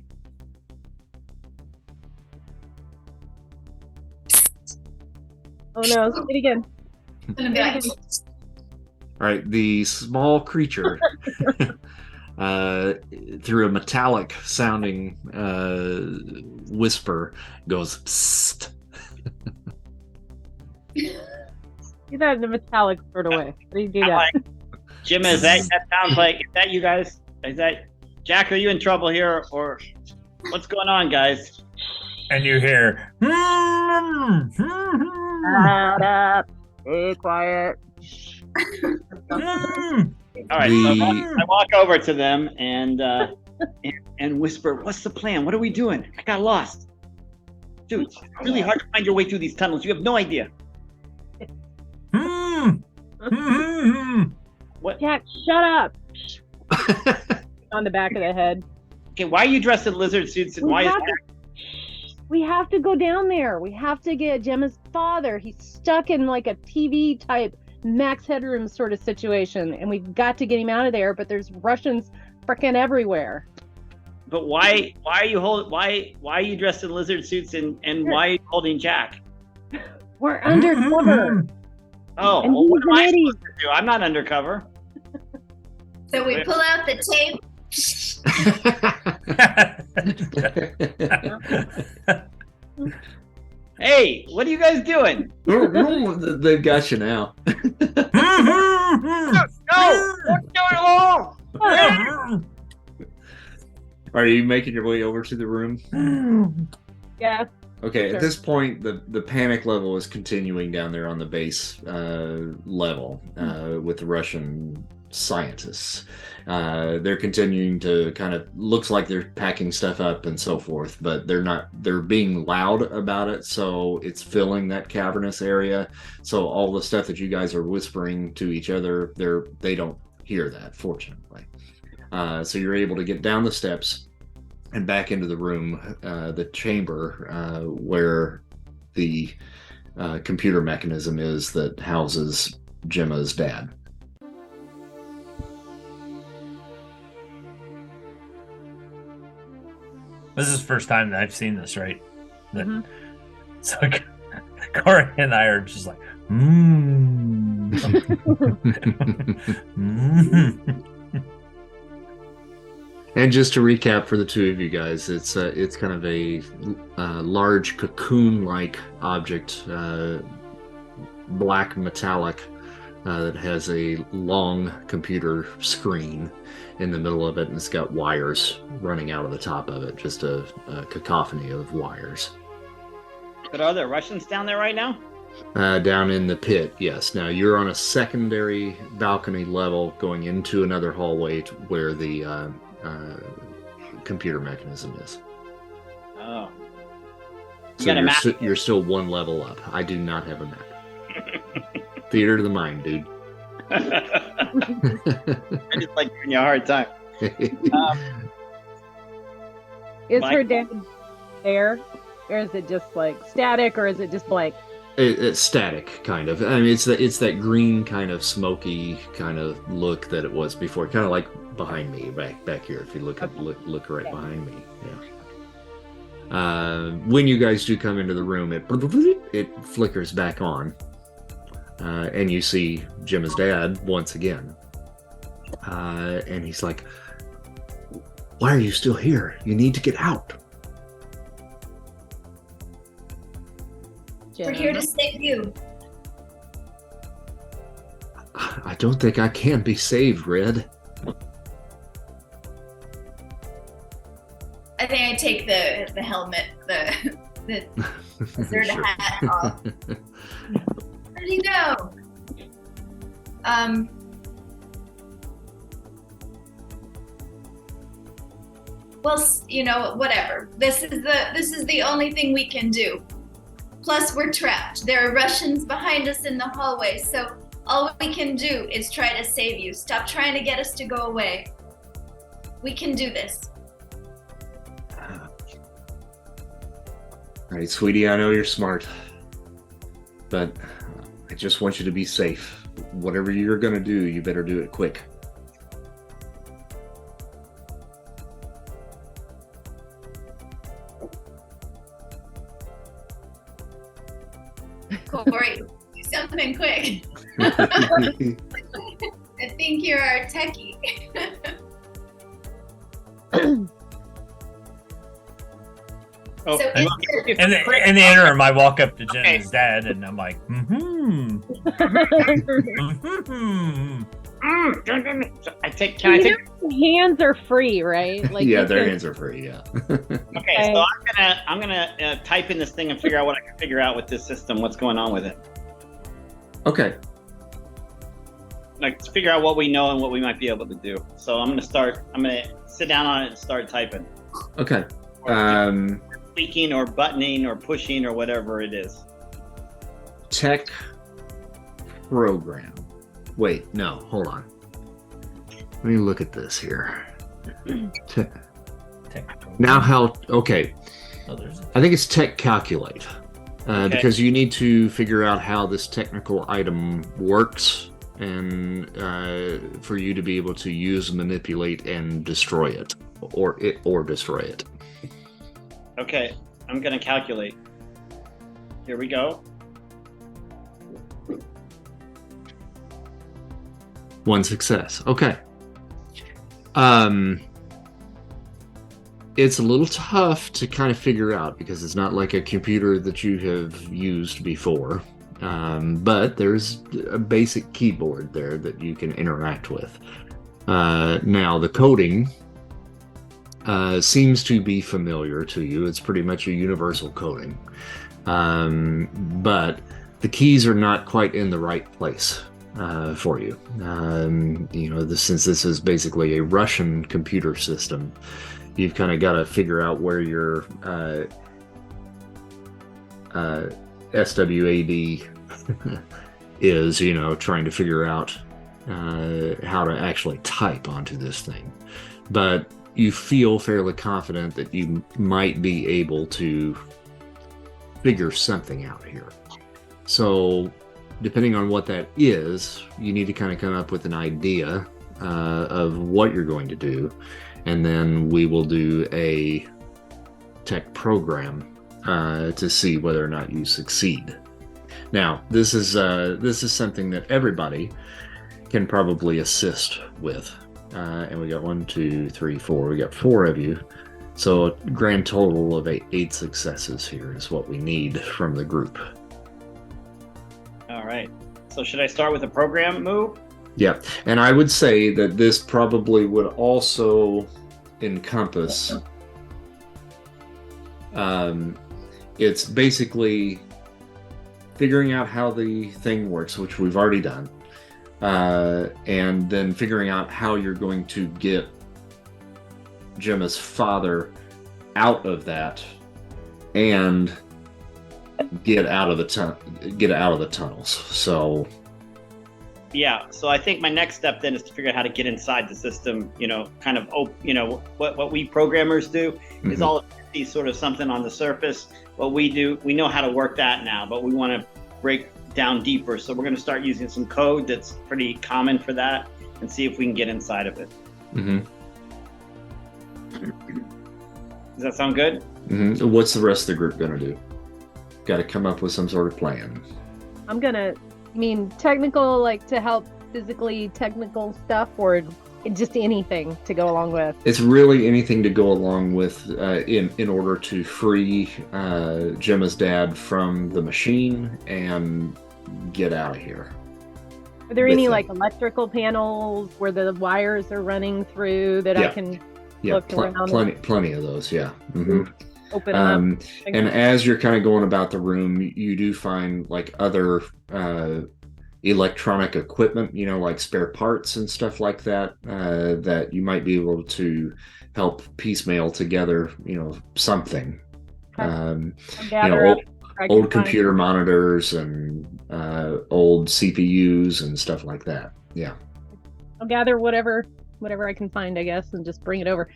Oh no, say it again. I'm gonna be like, All right, the small creature, through a metallic sounding whisper, goes psst. Do that in a metallic sort of way. How do you do that? Gemma, that sounds like, is that you guys? Is that Jack? Are you in trouble here, or what's going on, guys? And you hear. Shut up. Be quiet. All right, so I walk over to them and whisper, "What's the plan? What are we doing? I got lost, dude. It's really hard to find your way through these tunnels. You have no idea." What? Jack, shut up. On the back of the head. Okay, why are you dressed in lizard suits and why is We have to go down there. We have to get Gemma's father. He's stuck in like a TV type max headroom sort of situation, and we've got to get him out of there. But there's Russians freaking everywhere. But why are you dressed in lizard suits and why are you holding Jack? We're undercover. Oh, And well, what he's am I an idiot. supposed to do? I'm not undercover. so we pull out the tape. Hey, what are you guys doing? They've got you now. No, don't do it all. Are you making your way over to the room? Yeah. Okay, Sure. at this point, the panic level is continuing down there on the base level with the Russian scientists. They're continuing to kind of, looks like they're packing stuff up and so forth, but they're being loud about it, so it's filling that cavernous area. So all the stuff that you guys are whispering to each other, they don't hear that, fortunately. So you're able to get down the steps and back into the room, the chamber where the computer mechanism is that houses Gemma's dad. This is the first time that I've seen this, right? Mhm. So Corey and I are just like, And just to recap for the two of you guys, it's kind of a large cocoon-like object, black metallic, that has a long computer screen in the middle of it, and it's got wires running out of the top of it, just a cacophony of wires. But are there Russians down there right now? Down in the pit, yes. Now you're on a secondary balcony level going into another hallway where the computer mechanism is. Oh. So got a map? you're still one level up. I do not have a map. Theater of the mind, dude. I just like giving you a hard time. Is Mike? her dad there? Or is it just like static, or is it just blank? It's static, kind of. I mean, it's that green kind of smoky kind of look that it was before, kind of like behind me, back here. If you look right behind me, yeah. When you guys do come into the room, it flickers back on, and you see Gemma's dad once again, and he's like, "Why are you still here? You need to get out." We're here to save you. I don't think I can be saved, Red. I think I take the helmet, the lizard Sure. hat off. How did he know? Well, whatever. This is the only thing we can do. Plus, we're trapped. There are Russians behind us in the hallway, so all we can do is try to save you. Stop trying to get us to go away. We can do this. All right, sweetie, I know you're smart, but I just want you to be safe. whatever you're going to do, you better do it quick. Corey, do something quick. I think you're our techie. Oh, So you- In the interim, I walk up to Jenna's dad and I'm like, mm-hmm. I take. Can I take? Hands are free, right? Like yeah, you their can- hands are free. Yeah. Okay, so I'm gonna type in this thing and figure out what I can figure out with this system. What's going on with it? Okay. Like to figure out what we know and what we might be able to do. So I'm gonna sit down on it and start typing. Okay. Or tweaking or buttoning or pushing or whatever it is. Tech program. Wait, no, hold on. Let me look at this here. Now okay. I think it's tech calculate. Okay. Because you need to figure out how this technical item works and for you to be able to use, manipulate, and destroy it. Or destroy it. Okay, I'm gonna calculate. Here we go. One success. Okay. It's a little tough to kind of figure out because it's not like a computer that you have used before. But there's a basic keyboard there that you can interact with. Now, the coding seems to be familiar to you. It's pretty much a universal coding. But the keys are not quite in the right place for you. Since this is basically a Russian computer system, you've kind of got to figure out where your SWAD is, trying to figure out how to actually type onto this thing. But you feel fairly confident that you might be able to figure something out here. So, depending on what that is, you need to kind of come up with an idea of what you're going to do, and then we will do a tech program to see whether or not you succeed. Now, this is something that everybody can probably assist with. And we got 1, 2, 3, 4. We got 4 of you. So a grand total of 8 successes here is what we need from the group. All right. So should I start with a program move? Yeah. And I would say that this probably would also encompass it's basically figuring out how the thing works, which we've already done. And then figuring out how you're going to get Gemma's father out of that and get out of the tunnels. So yeah. So I think my next step then is to figure out how to get inside the system. What we programmers do is all see sort of something on the surface. What we do, we know how to work that now, but we want to break down deeper. So we're going to start using some code that's pretty common for that and see if we can get inside of it. Mm-hmm. Does that sound good? Mm-hmm. What's the rest of the group going to do? Got to come up with some sort of plan. I'm gonna, technical, like to help physically technical stuff, or just anything to go along with. It's really anything to go along with in order to free Gemma's dad from the machine and get out of here. Are there with any them. like electrical panels where the wires are running through that I can look around? Plenty of those. Yeah. Mm-hmm. Open up. And as you're kind of going about the room, you do find like other electronic equipment, like spare parts and stuff like that, that you might be able to help piecemeal together, something. Old computer monitors and old CPUs and stuff like that. Yeah. I'll gather whatever I can find, I guess, and just bring it over.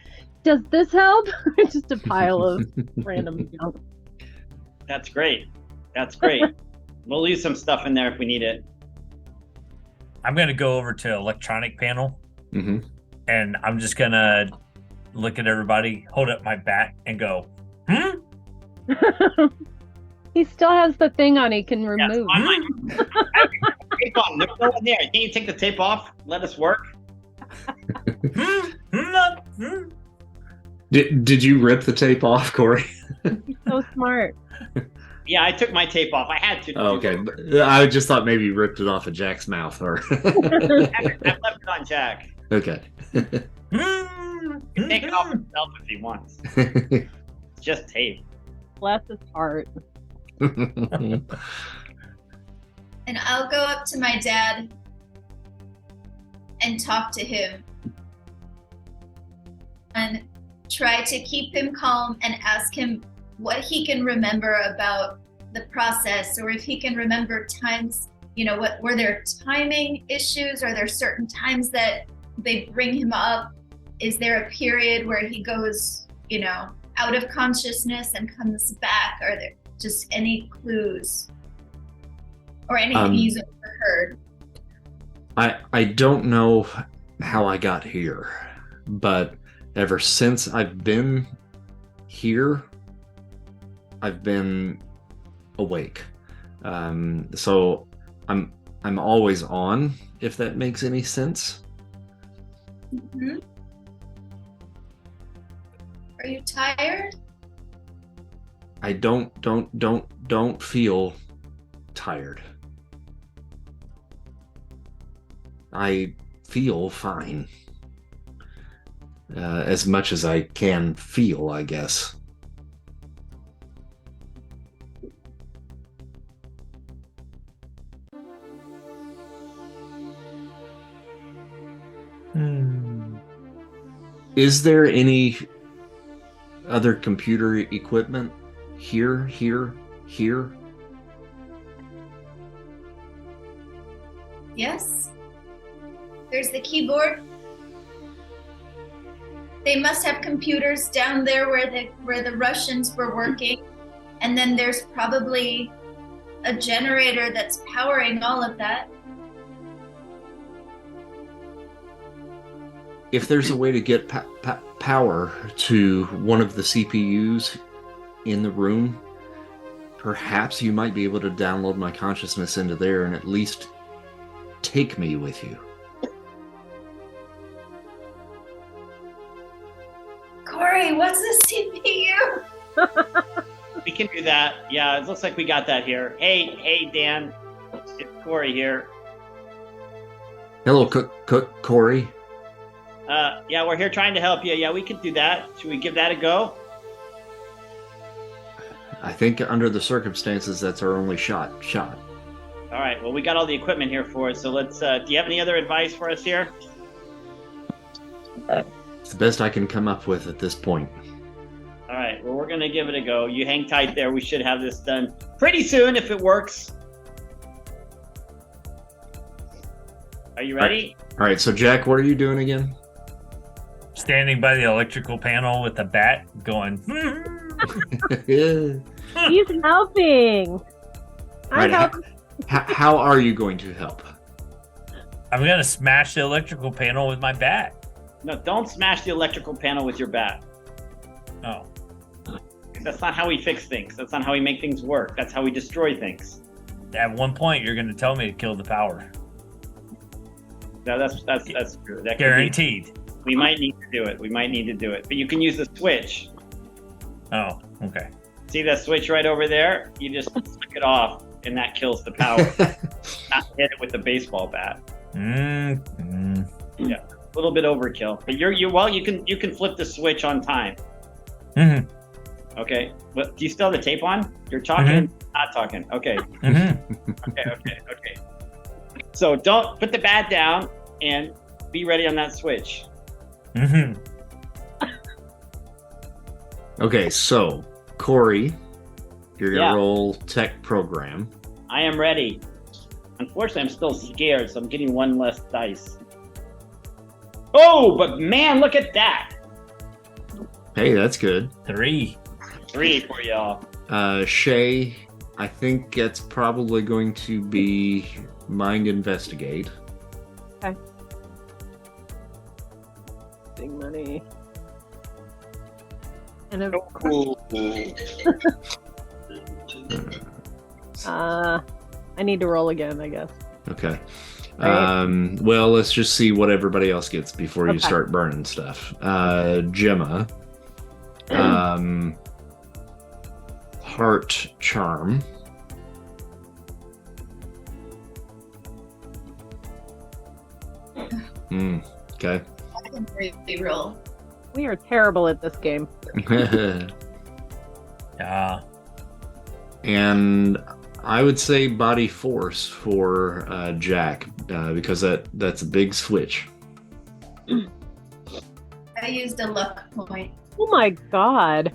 Does this help? It's just a pile of random junk. That's great. We'll leave some stuff in there if we need it. I'm gonna go over to electronic panel, Mm-hmm. and I'm just gonna look at everybody, hold up my bat, and go, He still has the thing on he can Yes, remove. on my tape on. There's no one there. Can you take the tape off? Let us work. Did you rip the tape off, Corey? So smart. Yeah, I took my tape off. I had to. Oh, okay. I just thought maybe you ripped it off of Jack's mouth. Or I left it on Jack. okay. He can take it off himself if he wants. It's just tape. Bless his heart. And I'll go up to my dad and talk to him and try to keep him calm and ask him what he can remember about the process, or if he can remember times, what were there timing issues? Are there certain times that they bring him up? Is there a period where he goes, out of consciousness and comes back? Are there just any clues or anything he's overheard? I don't know how I got here, but ever since I've been here, I've been awake. So I'm always on, if that makes any sense. Mm-hmm. Are you tired? I don't feel tired. I feel fine. As much as I can feel, I guess. Is there any other computer equipment here? Yes. There's the keyboard. They must have computers down there where the Russians were working. And then there's probably a generator that's powering all of that. If there's a way to get power to one of the CPUs in the room, perhaps you might be able to download my consciousness into there and at least take me with you. Corey, what's the CPU? We can do that. Yeah, it looks like we got that here. Hey, Dan. It's Corey here. Hello, Corey. Yeah, we're here trying to help you. Yeah, we could do that. Should we give that a go? I think under the circumstances, that's our only shot. All right. Well, we got all the equipment here for us. So let's. Do you have any other advice for us here? It's the best I can come up with at this point. All right. Well, we're gonna give it a go. You hang tight there. We should have this done pretty soon if it works. Are you ready? All right. So, Jack, what are you doing again? Standing by the electrical panel with a bat, going. Yeah. He's helping. I'm Right, helping. How are you going to help? I'm gonna smash the electrical panel with my bat. No, don't smash the electrical panel with your bat. Oh, That's not how we fix things. That's not how we make things work. That's how we destroy things. at one point you're gonna tell me to kill the power. No, that's true. That could be- Guaranteed. We might need to do it. But you can use the switch. Oh, okay. See that switch right over there? You just flick it off, and that kills the power. Not hit it with the baseball bat. Yeah, a little bit overkill. But you can flip the switch on time. Mm-hmm. Okay. But do you still have the tape on? You're talking, not talking. Okay. Mm-hmm. Okay. So don't put the bat down and be ready on that switch. Mm-hmm. Okay, so Corey, you're gonna Yeah. roll tech program. I am ready. Unfortunately, I'm still scared, so I'm getting one less dice. Oh, but man, look at that. Hey, that's good. 3. 3 for y'all. Shay, I think it's probably going to be mind investigate. Okay. Big money. And a, I need to roll again, I guess. Okay. Right. Well, let's just see what everybody else gets before you Okay. start burning stuff. Gemma. Heart charm. Okay. I can re-roll. We are terrible at this game. Yeah. And I would say body force for Jack because that's a big switch. I used a luck point. Oh my god.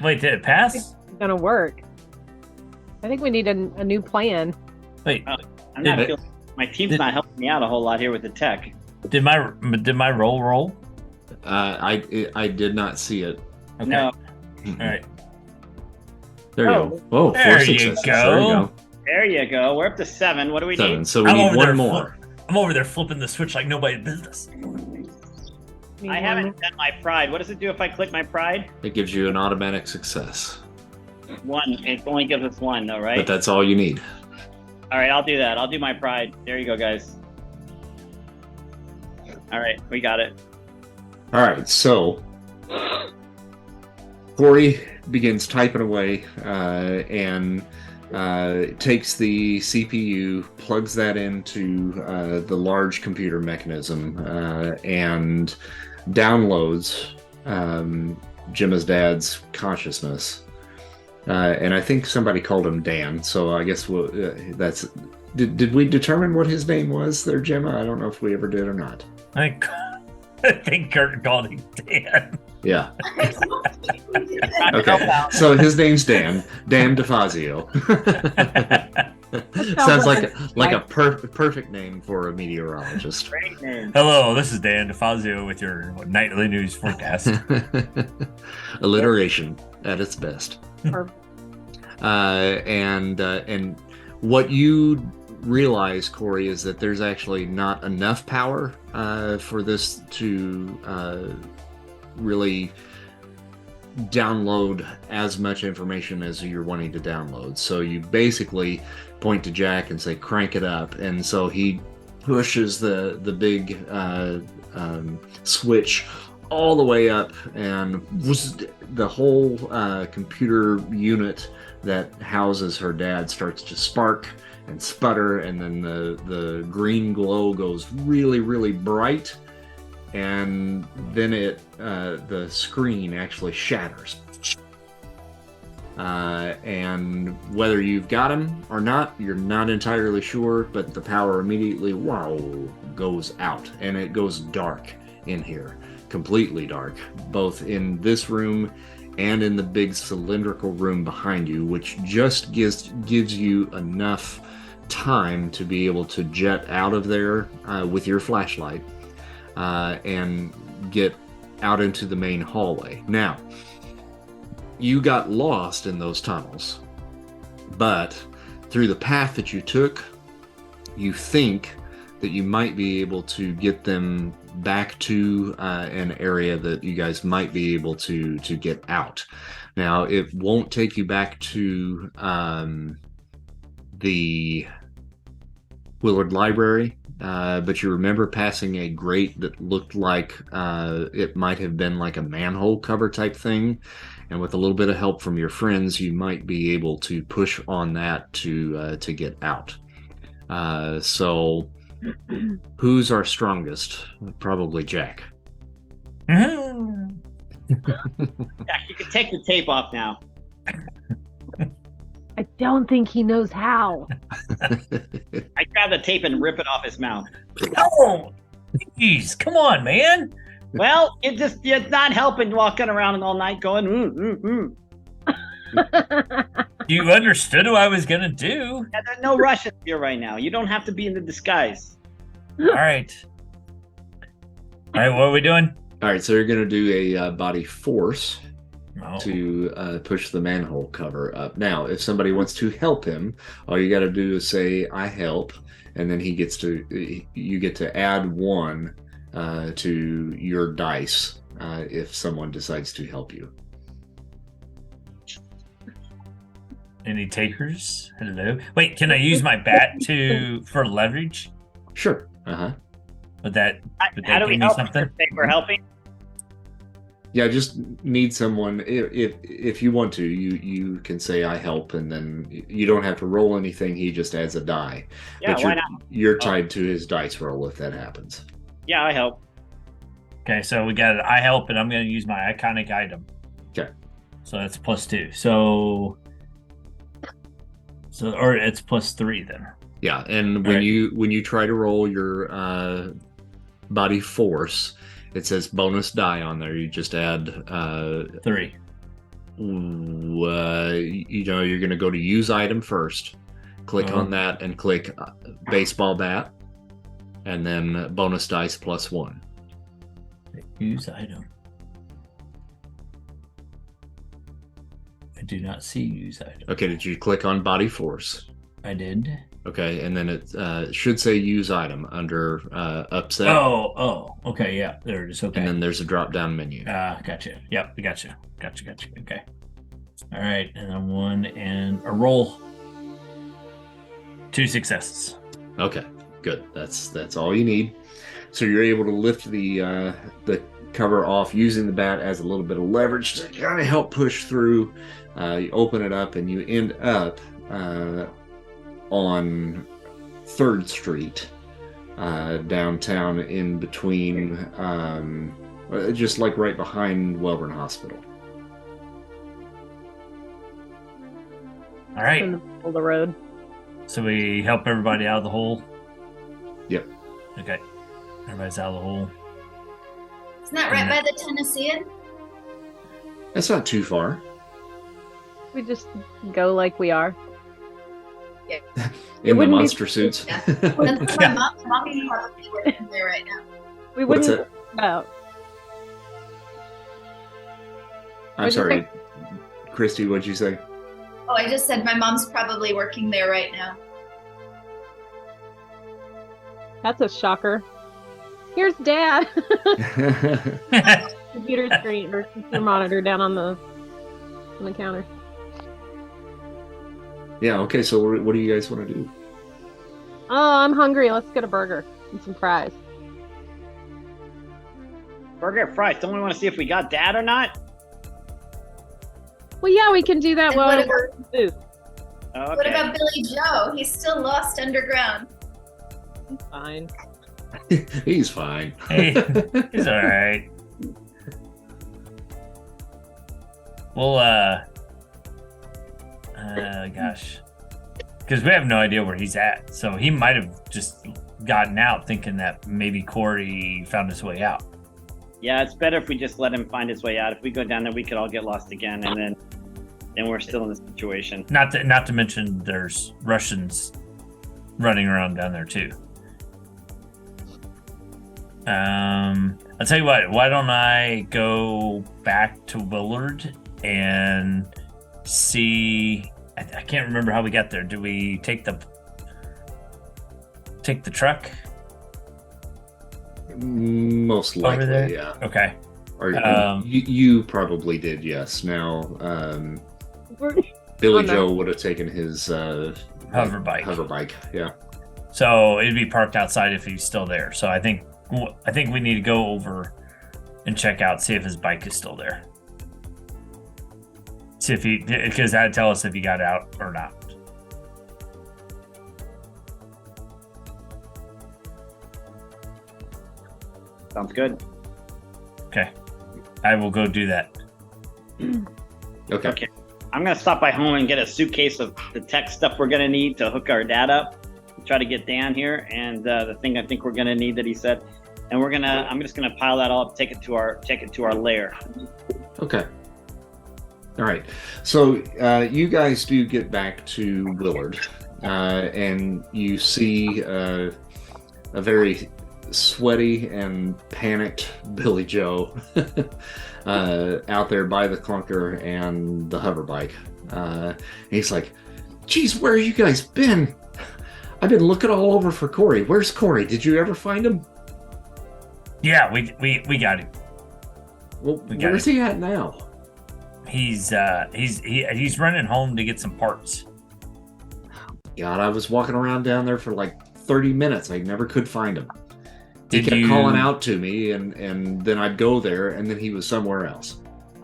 Wait, did it pass? It's gonna work. I think we need a new plan. Wait, I'm not feeling, my team's not helping me out a whole lot here with the tech. did my roll? I did not see it. Okay. No. All right. There you go. Oh, There 4 you successes. go. There you go. There you go. We're up to 7. What do we 7. need? So we I'm need over one there more. I'm over there flipping the switch like nobody's business. I haven't done my pride. What does it do if I click my pride? It gives you an automatic success. 1. It only gives us 1, though, But right? that's all you need. All right, I'll do that. I'll do my pride. There you go, guys. All right, we got it. All right, so Corey begins typing away and takes the CPU, plugs that into the large computer mechanism, and downloads Gemma's dad's consciousness. And I think somebody called him Dan, so I guess that's. Did we determine what his name was there, Gemma? I don't know if we ever did or not. I think Kurt called him Dan. Yeah. Okay. So his name's Dan. Dan DeFazio. Sounds like a perfect name for a meteorologist. Great name. Hello, this is Dan DeFazio with your nightly news forecast. Alliteration at its best. Perfect. And what you realize, Corey, is that there's actually not enough power for this to really download as much information as you're wanting to download. So you basically point to Jack and say, crank it up. And so he pushes the big switch all the way up, and the whole computer unit that houses her dad starts to spark and sputter, and then the green glow goes really, really bright, and then the screen actually shatters. And whether you've got him or not, you're not entirely sure, but the power immediately goes out, and it goes dark in here, completely dark, both in this room and in the big cylindrical room behind you, which just gives you enough time to be able to jet out of there with your flashlight and get out into the main hallway. Now, you got lost in those tunnels, but through the path that you took, you think that you might be able to get them back to an area that you guys might be able to get out. Now, it won't take you back to the Willard Library, but you remember passing a grate that looked like it might have been like a manhole cover type thing, and with a little bit of help from your friends, you might be able to push on that to get out. So who's our strongest? Probably Jack. Mhm. Jack, you can take the tape off now. I don't think he knows how. I grab the tape and rip it off his mouth. Oh, jeez, come on, man. Well, it's not helping walking around all night going, You understood what I was gonna do. Yeah, there's no rush here right now. You don't have to be in the disguise. All right. All right, what are we doing? All right, so you're going to do a body force. to push the manhole cover up. Now, if somebody wants to help him, all you got to do is say, "I help," and then you get to add 1 to your dice if someone decides to help you. Any takers? Hello. Wait, can I use my bat for leverage? Sure. Uh-huh. Would that How do we give me help? something? We're helping. Yeah, just need someone. If you want to, you can say "I help," and then you don't have to roll anything. He just adds a die. Yeah, but why not? You're tied to his dice roll if that happens. Yeah, I help. Okay, so we got it. I help, and I'm going to use my iconic item. Okay. So that's +2. So or it's +3 then. Yeah, and when you try to roll your body force, it says bonus die on there. You just add 3. You're going to go to use item first. Click on that and click baseball bat, and then bonus dice +1. Use item. I do not see use item. Okay, did you click on body force? I did. Okay, and then it should say use item under upset. Oh, okay, yeah, there it is. Okay. And then there's a drop down menu. Gotcha. Yep, gotcha. Okay. All right, and then 1 and a roll. 2 successes. Okay, good. That's all you need. So you're able to lift the cover off using the bat as a little bit of leverage to kind of help push through. You open it up and you end up on 3rd Street downtown, in between, just like right behind Welborn Hospital. All right. In the middle of the road. So we help everybody out of the hole. Yep. Okay. Everybody's out of the hole. Isn't that right by the Tennessean? That's not too far. We just go like we are. In the wouldn't be- monster suits. Yeah. That's my mom. Mommy's probably working there right now. We What's wouldn't. that? No. I'm sorry, Christy, what'd you say? Oh, I just said my mom's probably working there right now. That's a shocker. Here's Dad. Computer screen or computer monitor down on the counter. Yeah, okay, so what do you guys want to do? Oh, I'm hungry. Let's get a burger and some fries. Burger fries. Don't we want to see if we got Dad or not? Well, yeah, we can do that And while what we're about- in the booth. Oh, okay. What about Billy Joe? He's still lost underground. Fine. He's fine. Hey, it's all right. Well, gosh, because we have no idea where he's at, so he might have just gotten out thinking that maybe Corey found his way out. Yeah, it's better if we just let him find his way out. If we go down there, we could all get lost again, and then we're still in this situation. Not to mention there's Russians running around down there too. I'll tell you what, why don't I go back to Willard and see. I can't remember how we got there. Did we take the truck Most likely, over there? yeah. Okay. Or you probably did, yes. Now, Billy Joe would have taken his Hover bike. Hover bike, yeah. So it'd be parked outside if he's still there. So I think we need to go over and check out, see if his bike is still there. See if because that'd tell us if he got out or not. Sounds good. Okay. I will go do that. Okay. I'm gonna stop by home and get a suitcase of the tech stuff we're gonna need to hook our dad up. Try to get Dan here, and the thing I think we're gonna need that he said, and I'm just gonna pile that all up, take it to our lair. Okay. All right. So you guys do get back to Willard, and you see a very sweaty and panicked Billy Joe out there by the clunker and the hover bike. He's like, geez, where have you guys been? I've been looking all over for Corey. Where's Corey? Did you ever find him? Yeah, we got him. Well, where's he at now? He's running home to get some parts. God, I was walking around down there for like 30 minutes. I never could find him. He kept calling out to me, and then I'd go there, and then he was somewhere else.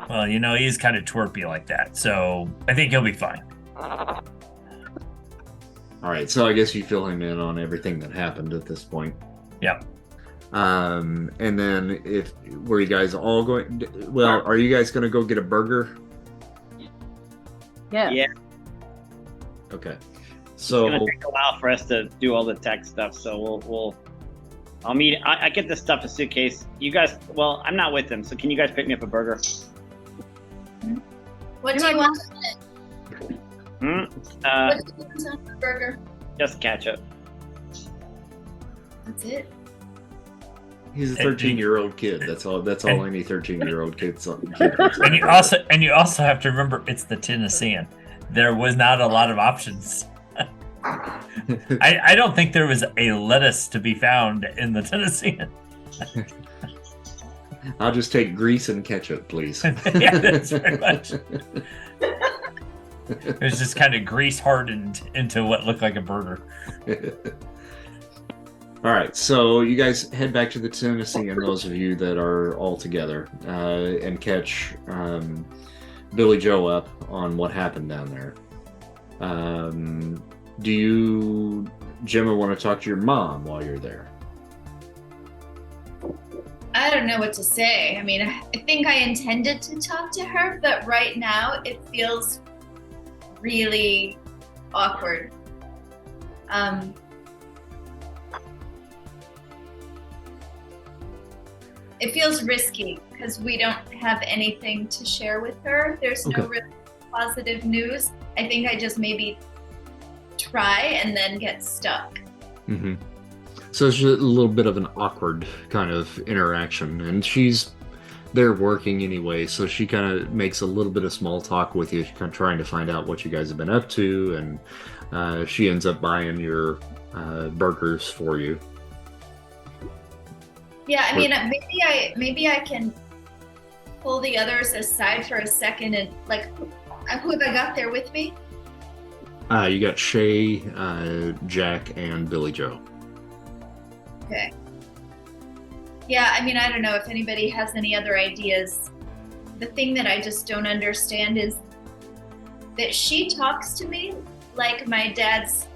Well, he's kind of twerpy like that, so I think he'll be fine. All right, so I guess you fill him in on everything that happened at this point. Yeah. And then were you guys all going? Well, are you guys going to go get a burger? Yeah. Yeah. Okay. It's So gonna take a while for us to do all the tech stuff, so I'll meet. I get this stuff in a suitcase. You guys, well, I'm not with them, so can you guys pick me up a burger? What do you want on What it? What do you want on the burger? Just ketchup. That's it. he's a 13-year-old kid. That's all any 13-year-old kid. And you also have to remember it's the Tennessean. There was not a lot of options. I don't think there was a lettuce to be found in the Tennessean. I'll just take grease and ketchup, please. Yeah, that's very much. It was just kind of grease hardened into what looked like a burger. All right, so you guys head back to the Tennessee, and those of you that are all together, and catch Billy Joe up on what happened down there. Do you, Gemma, want to talk to your mom while you're there? I don't know what to say. I mean, I think I intended to talk to her, but right now it feels really awkward. It feels risky because we don't have anything to share with her. There's no real positive news. I think I just maybe try and then get stuck. Mm-hmm. So it's just a little bit of an awkward kind of interaction, and she's there working anyway, so she kind of makes a little bit of small talk with you, kind of trying to find out what you guys have been up to, and she ends up buying your burgers for you. Yeah, I mean, maybe I can pull the others aside for a second and like, who have I got there with me? You got Shay, Jack, and Billy Joe. Okay. Yeah, I mean, I don't know if anybody has any other ideas. The thing that I just don't understand is that she talks to me like my dad's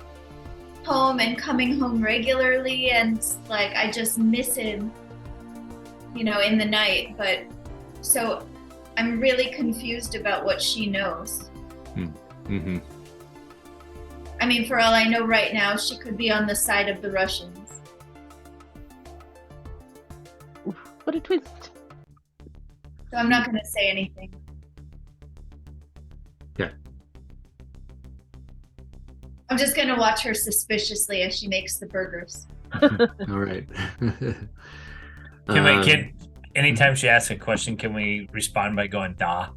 home and coming home regularly, and like I just miss him, in the night. But so I'm really confused about what she knows. Mm-hmm. I mean, for all I know right now, she could be on the side of the Russians. What a twist. So I'm not going to say anything. Yeah. I'm just going to watch her suspiciously as she makes the burgers. All right. Anytime she asks a question, can we respond by going da,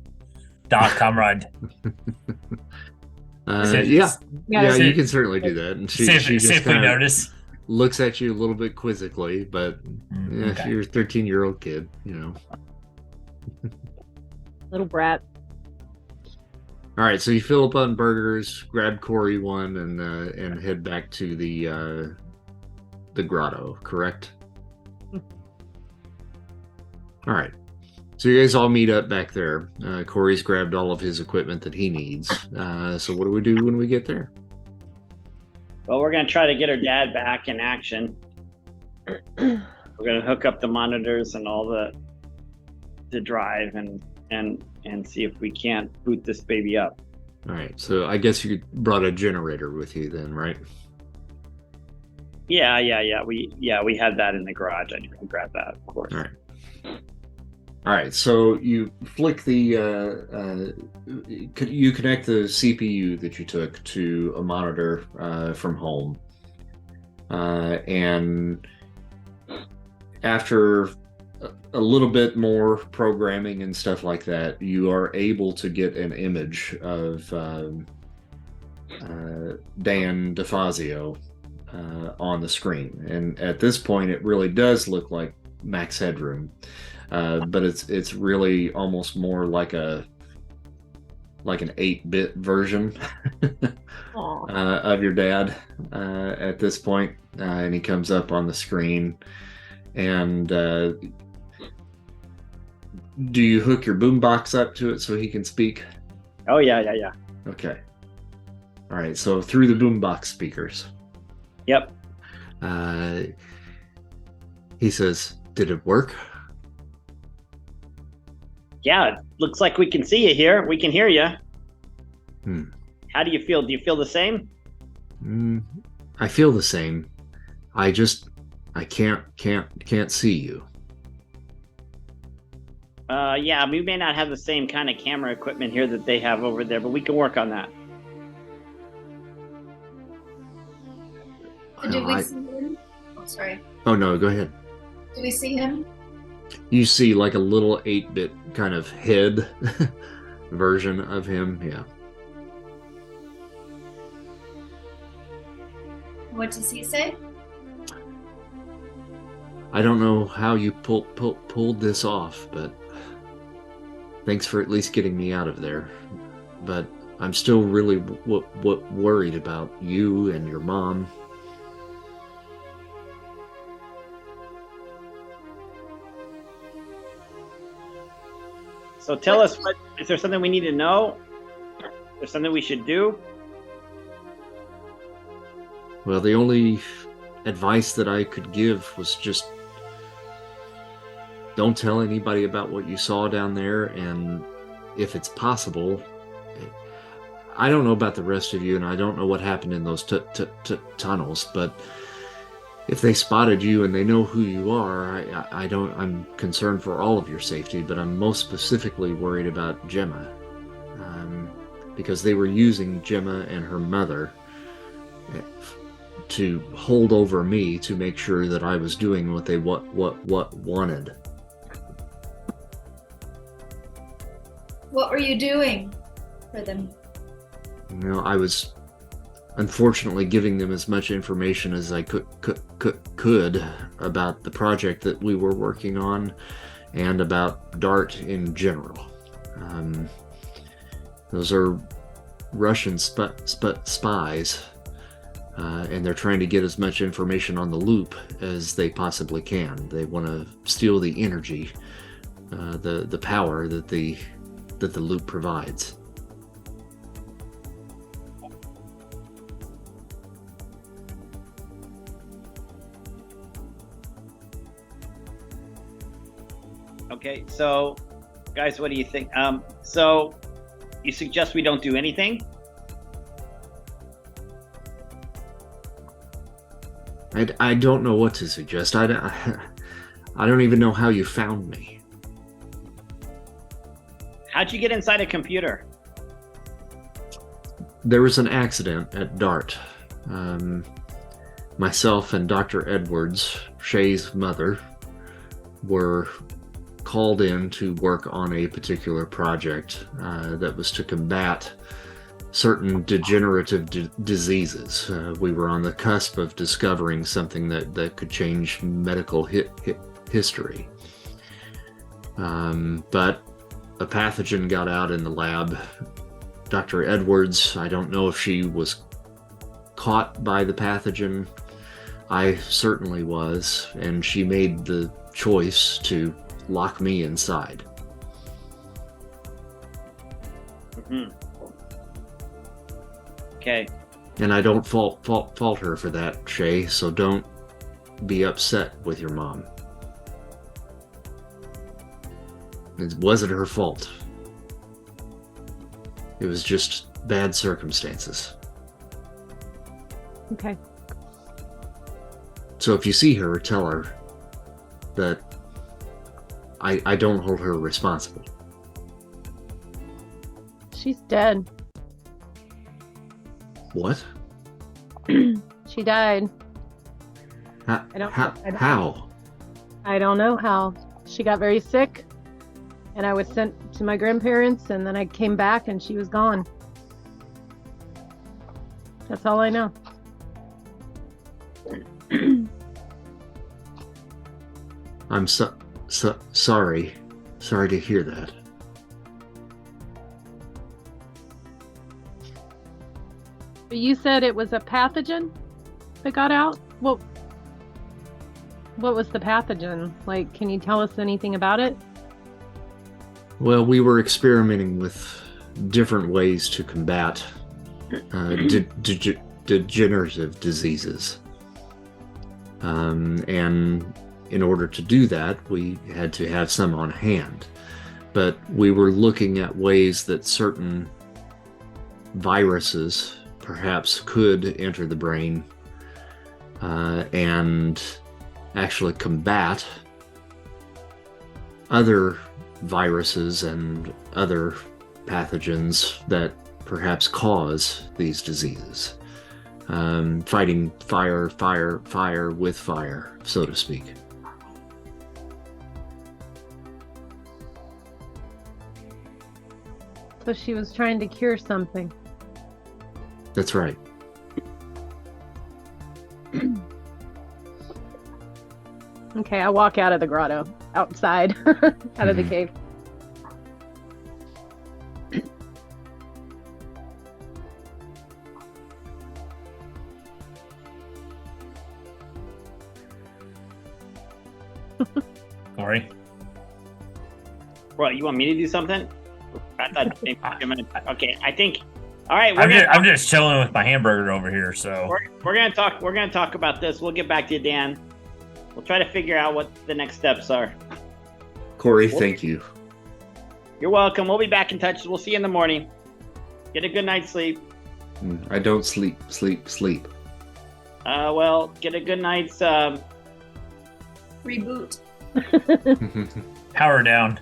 comrade? Yeah, you can certainly do that. And she just if we notice. Looks at you a little bit quizzically, but if you're a 13-year-old kid, Little brat. All right, so you fill up on burgers, grab Corey one, and head back to the grotto, correct? All right. So you guys all meet up back there. Corey's grabbed all of his equipment that he needs. So what do we do when we get there? Well, we're gonna try to get her dad back in action. We're gonna hook up the monitors and all the drive and see if we can't boot this baby up. All right. So I guess you brought a generator with you then, right? Yeah. We had that in the garage. I can grab that, of course. All right. So you flick the you connect the CPU that you took to a monitor from home, and after a little bit more programming and stuff like that, you are able to get an image of Dan DeFazio on the screen. And at this point, it really does look like Max Headroom, but it's really almost more like an 8-bit version of your dad at this point. And he comes up on the screen. And do you hook your boombox up to it so he can speak? Oh, yeah. Okay. All right, so through the boombox speakers. Yep. He says, "Did it work?" Yeah, it looks like we can see you here. We can hear you. Hmm. How do you feel? Do you feel the same? I feel the same. I can't see you. Yeah, we may not have the same kind of camera equipment here that they have over there, but we can work on that. Did we see him? Oh, sorry. Oh, no, go ahead. Do we see him? You see like a little 8-bit kind of head version of him, yeah. What does he say? I don't know how you pulled this off, but thanks for at least getting me out of there. But I'm still really worried about you and your mom. So tell us, is there something we need to know? Is there something we should do? Well, the only advice that I could give was just don't tell anybody about what you saw down there, and if it's possible, I don't know about the rest of you, and I don't know what happened in those tunnels, but if they spotted you and they know who you are, I'm concerned for all of your safety, but I'm most specifically worried about Gemma, because they were using Gemma and her mother to hold over me to make sure that I was doing what they wanted. What were you doing for them? You know, I was unfortunately giving them as much information as I could about the project that we were working on and about DART in general. Those are Russian spies, and they're trying to get as much information on the loop as they possibly can. They want to steal the energy, the power that the loop provides. Okay, so guys, what do you think? So you suggest we don't do anything? I don't know what to suggest. I don't even know how you found me. How'd you get inside a computer? There was an accident at DART. Myself and Dr. Edwards, Shay's mother, were called in to work on a particular project that was to combat certain degenerative diseases. We were on the cusp of discovering something that could change medical history. But a pathogen got out in the lab. Dr. Edwards, I don't know if she was caught by the pathogen. I certainly was, and she made the choice to lock me inside. Mm-hmm. Okay. And I don't fault her for that, Shay, so don't be upset with your mom. It wasn't her fault. It was just bad circumstances. Okay. So if you see her, tell her that I don't hold her responsible. She's dead. What? She died. How? I don't know how. She got very sick, and I was sent to my grandparents, and then I came back, and she was gone. That's all I know. I'm sorry. Sorry to hear that. But you said it was a pathogen that got out? What was the pathogen? Like, can you tell us anything about it? Well, we were experimenting with different ways to combat degenerative diseases. And in order to do that, we had to have some on hand. But we were looking at ways that certain viruses perhaps could enter the brain and actually combat other viruses and other pathogens that perhaps cause these diseases. Fighting fire with fire, so to speak. So she was trying to cure something. That's right. Okay, I walk out of the grotto, outside, out of the cave. Corey? Well, you want me to do something? I thought maybe okay, I think. All right, I'm just chilling with my hamburger over here. So we're gonna talk. We're gonna talk about this. We'll get back to you, Dan. We'll try to figure out what the next steps are. Corey, thank you. You're welcome. We'll be back in touch. We'll see you in the morning. Get a good night's sleep. I don't sleep. Well, get a good night's Reboot. power down.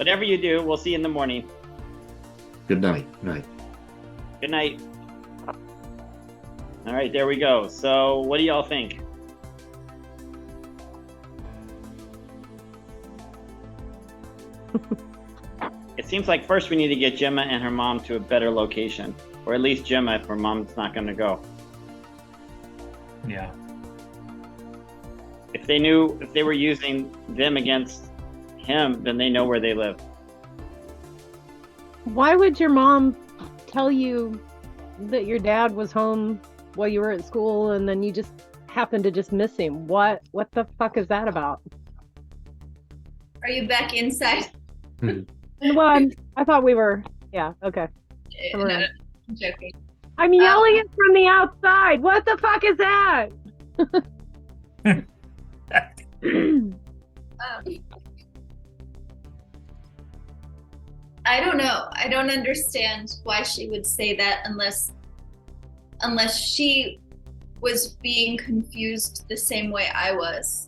whatever you do. We'll see you in the morning. Good night. Good night. All right, there we go. So, what do y'all think? It seems like first we need to get Gemma and her mom to a better location, or at least Gemma if her mom's not going to go. Yeah. If they were using them against him, then they know where they live. Why would your mom tell you that your dad was home while you were at school and then you just happened to just miss him? What the fuck is that about? Are you back inside? Well, I thought we were. Yeah, okay. No, I'm joking. I'm yelling it from the outside. What the fuck is that? I don't know. I don't understand why she would say that unless she was being confused the same way I was.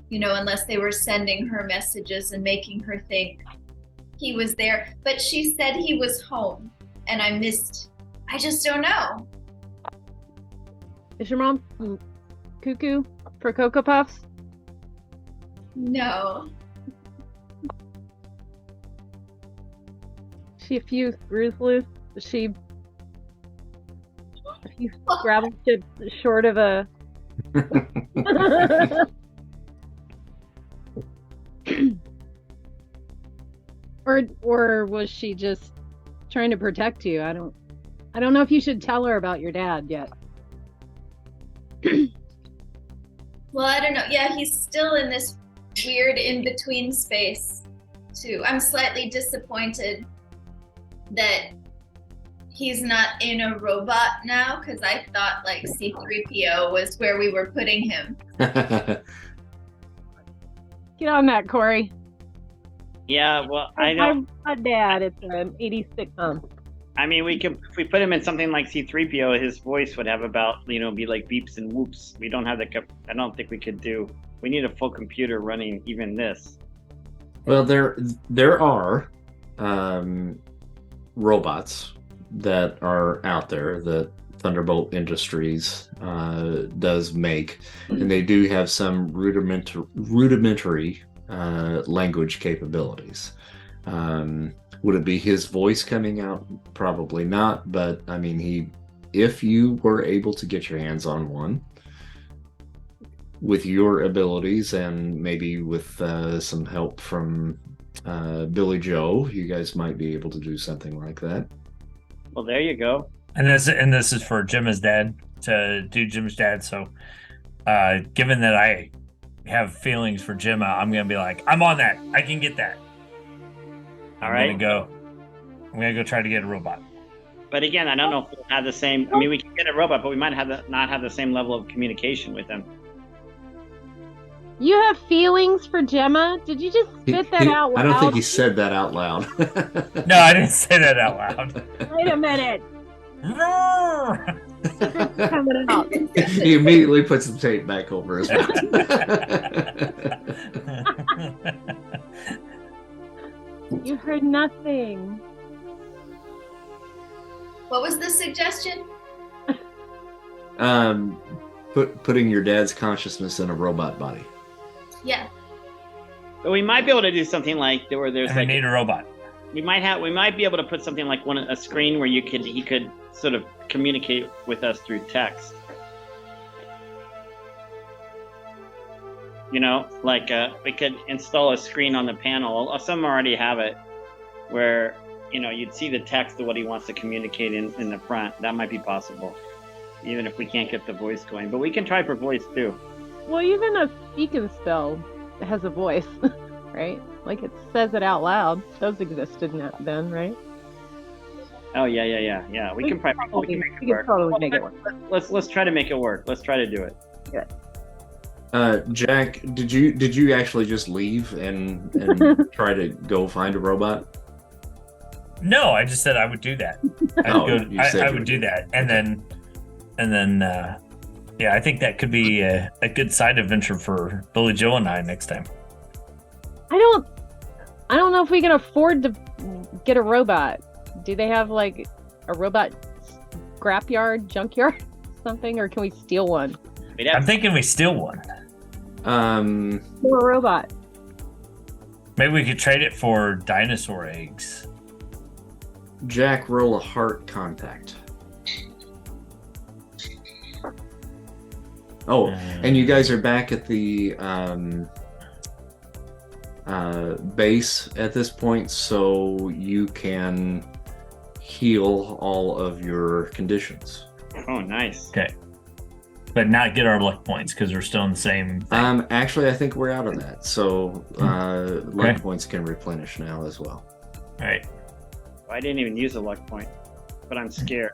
You know, unless they were sending her messages and making her think he was there. But she said he was home and I just don't know. Is your mom cuckoo for Cocoa Puffs? No. She a few screws loose? Is she a few gravel chips short of a... or was she just trying to protect you? I don't know if you should tell her about your dad yet. Well, I don't know. Yeah, he's still in this weird in-between space, too. I'm slightly disappointed that he's not in a robot now, because I thought, like, C-3PO was where we were putting him. Get on that, Corey. Yeah, well, I know. My dad, it's an 80s sitcom. I mean, if we put him in something like C-3PO, his voice would have about, be like beeps and whoops. We don't have I don't think we could we need a full computer running even this. Well, there are robots that are out there that Thunderbolt Industries does make, and they do have some rudimentary language capabilities. Would it be his voice coming out? Probably not, but I mean, if you were able to get your hands on one with your abilities and maybe with some help from Billy Joe, you guys might be able to do something like that. Well, there you go. And this is for Gemma's dad, to do Gemma's dad. So, given that I have feelings for Gemma, I'm gonna be like, I'm on that. I can get that. I'm gonna go try to get a robot. But again, I don't know if we'll have the same. I mean, we can get a robot, but we might not have the same level of communication with them. You have feelings for Gemma? Did you just spit that out loud? I don't think he said that out loud. No, I didn't say that out loud. Wait a minute. Coming out. He immediately puts the tape back over his mouth. You heard nothing. What was the suggestion? Putting your dad's consciousness in a robot body. Yeah. But we might be able to do something like where there's I need a robot. We might be able to put something like a screen where he could sort of communicate with us through text. You know, like we could install a screen on the panel. Some already have it, where you'd see the text of what he wants to communicate in the front. That might be possible, even if we can't get the voice going. But we can try for voice too. Well, even a speak and spell has a voice, right? Like it says it out loud. Those existed then, right? Oh yeah. We can probably make it work. Totally make it work. Let's try to make it work. Let's try to do it. Good. Jack, did you actually just leave and try to go find a robot? No, I just said I would do that. I would do that, and then, yeah, I think that could be a good side adventure for Billy Joe and I next time. I don't know if we can afford to get a robot. Do they have like a robot scrapyard, junkyard, something, or can we steal one? I'm thinking we steal one. Or a robot. Maybe we could trade it for dinosaur eggs. Jack, roll a heart contact. Oh, and you guys are back at the base at this point, so you can heal all of your conditions. Oh, nice. Okay. But not get our luck points because we're still in the same thing. Actually, I think we're out of that. So luck points can replenish now as well. All right. I didn't even use a luck point, but I'm scared.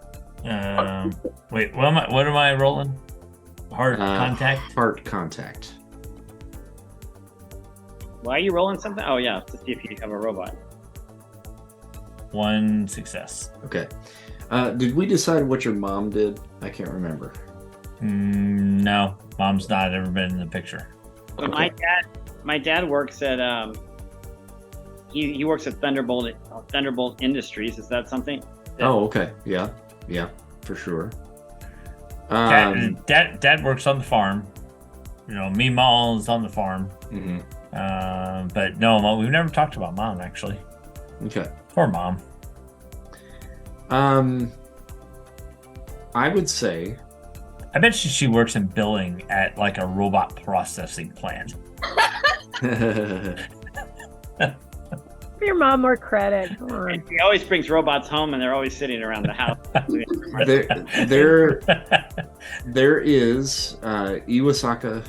Wait, what am I rolling? Heart contact? Heart contact. Why are you rolling something? Oh, yeah, to see if you have a robot. 1 success. Okay. Did we decide what your mom did? I can't remember. No, mom's not ever been in the picture. So okay. My dad works at he works at Thunderbolt Industries. Is that something? Oh, okay. Yeah, for sure. Dad works on the farm. Meemaw is on the farm. Mm-hmm. But no, we've never talked about mom actually. Okay. Poor mom. I would say. I bet she works in billing at like a robot processing plant. Give your mom more credit. Come on. He always brings robots home, and they're always sitting around the house. There is Iwasaka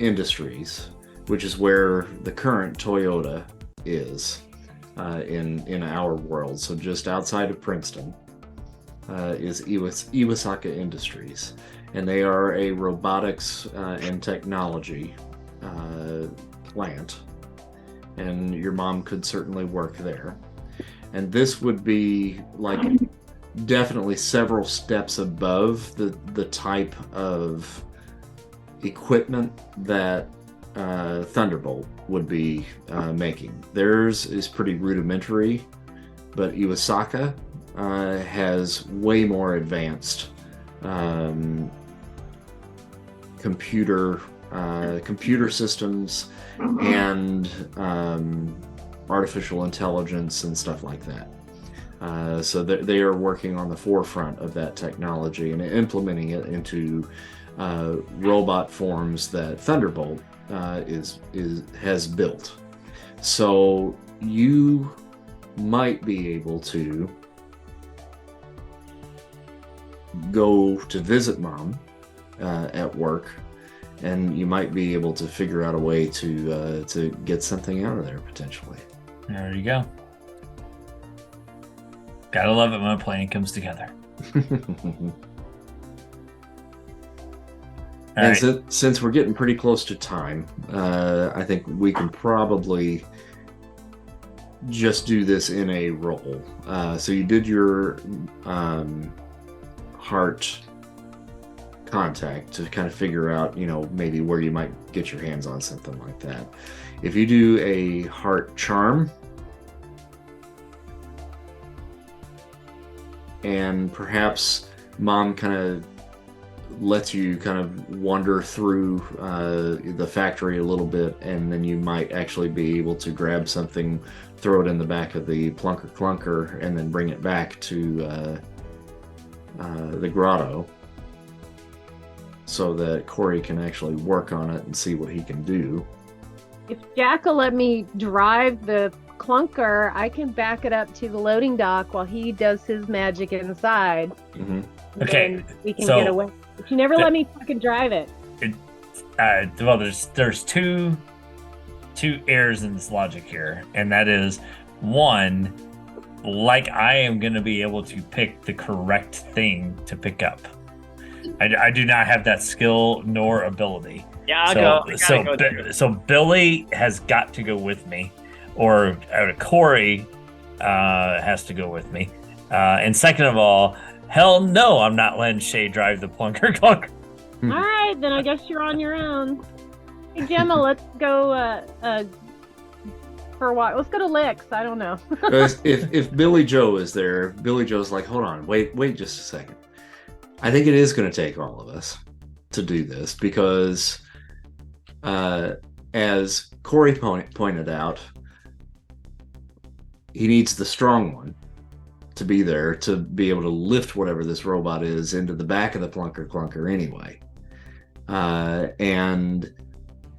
Industries, which is where the current Toyota is in our world. So just outside of Princeton is Iwasaka Industries, and they are a robotics and technology plant. And your mom could certainly work there. And this would be like definitely several steps above the type of equipment that Thunderbolt would be making. Theirs is pretty rudimentary, but Iwasaka has way more advanced computer systems and artificial intelligence and stuff like that. So they are working on the forefront of that technology and implementing it into robot forms that Thunderbolt has built. So you might be able to go to visit Mom at work, and you might be able to figure out a way to get something out of there potentially. There you go. Gotta love it when a plan comes together. And since we're getting pretty close to time, I think we can probably just do this in a roll. So you did your heart contact to kind of figure out, maybe where you might get your hands on something like that. If you do a heart charm, and perhaps Mom kind of lets you kind of wander through the factory a little bit, and then you might actually be able to grab something, throw it in the back of the plunker clunker, and then bring it back to the grotto so that Corey can actually work on it and see what he can do. If Jack will let me drive the clunker, I can back it up to the loading dock while he does his magic inside. Mm-hmm. Okay, we can get away. But you never let me fucking drive it. Well, there's two errors in this logic here, and that is one, like I am going to be able to pick the correct thing to pick up. I do not have that skill nor ability. Yeah, I'll go. So Billy has got to go with me, or Corey has to go with me. And second of all, hell no, I'm not letting Shay drive the plunker clunker. All right, then I guess you're on your own. Hey, Gemma, let's go for a while. Let's go to Licks. I don't know. if Billy Joe is there, Billy Joe's like, hold on, wait just a second. I think it is going to take all of us to do this because, as Corey pointed out, he needs the strong one to be there to be able to lift whatever this robot is into the back of the plunker clunker anyway. And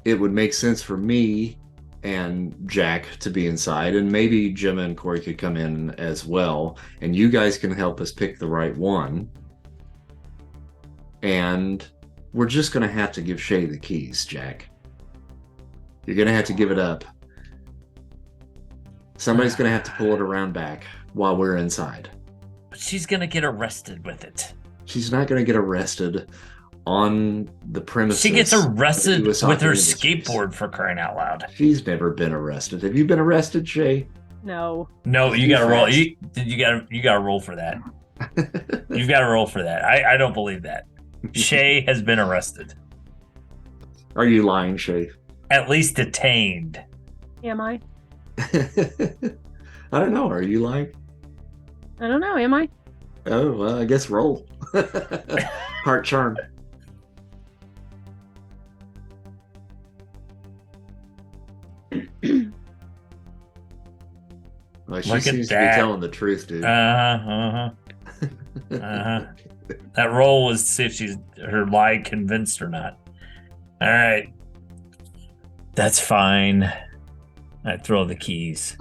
it would make sense for me and Jack to be inside, and maybe Gemma and Corey could come in as well, and you guys can help us pick the right one. And we're just going to have to give Shay the keys, Jack. You're going to have to give it up. Somebody's going to have to pull it around back while we're inside. But she's going to get arrested with it. She's not going to get arrested on the premises. She gets arrested with her Industries. skateboard, for crying out loud. She's never been arrested. Have you been arrested, Shay? No. No, you got to roll. You got to roll for that. You've got to roll for that. I don't believe that. Shay has been arrested. Are you lying, Shay? At least detained. Am I? I don't know. Are you lying? I don't know. Am I? Oh, well, I guess roll. Heart charm. Well, she seems to be telling the truth, dude. That roll was to see if her lie convinced or not. All right. That's fine. I throw the keys.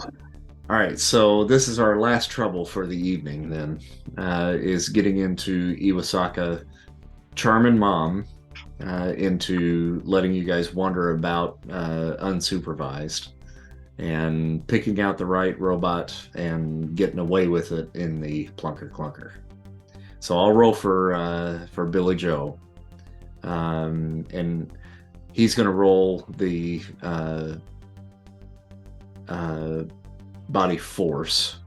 All right, so this is our last trouble for the evening then, is getting into Iwasaka charming Mom into letting you guys wander about unsupervised and picking out the right robot and getting away with it in the plunker clunker. So I'll roll for Billy Joe, and he's going to roll the body force,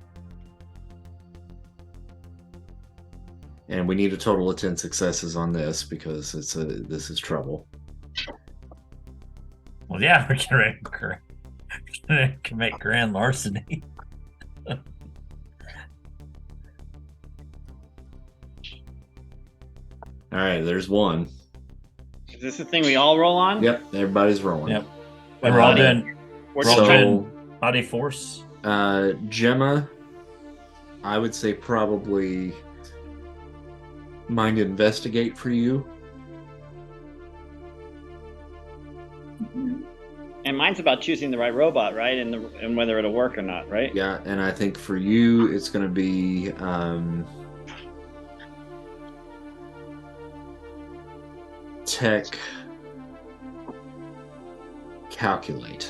and we need a total of 10 successes on this because this is trouble. Well, yeah, we're gonna commit grand larceny. All right, there's one. Is this the thing we all roll on? Yep, everybody's rolling. Yep. And we're all doing So, body force. Gemma, I would say probably mind investigate for you. And mine's about choosing the right robot, right? And whether it'll work or not, right? Yeah, and I think for you it's going to be tech calculate.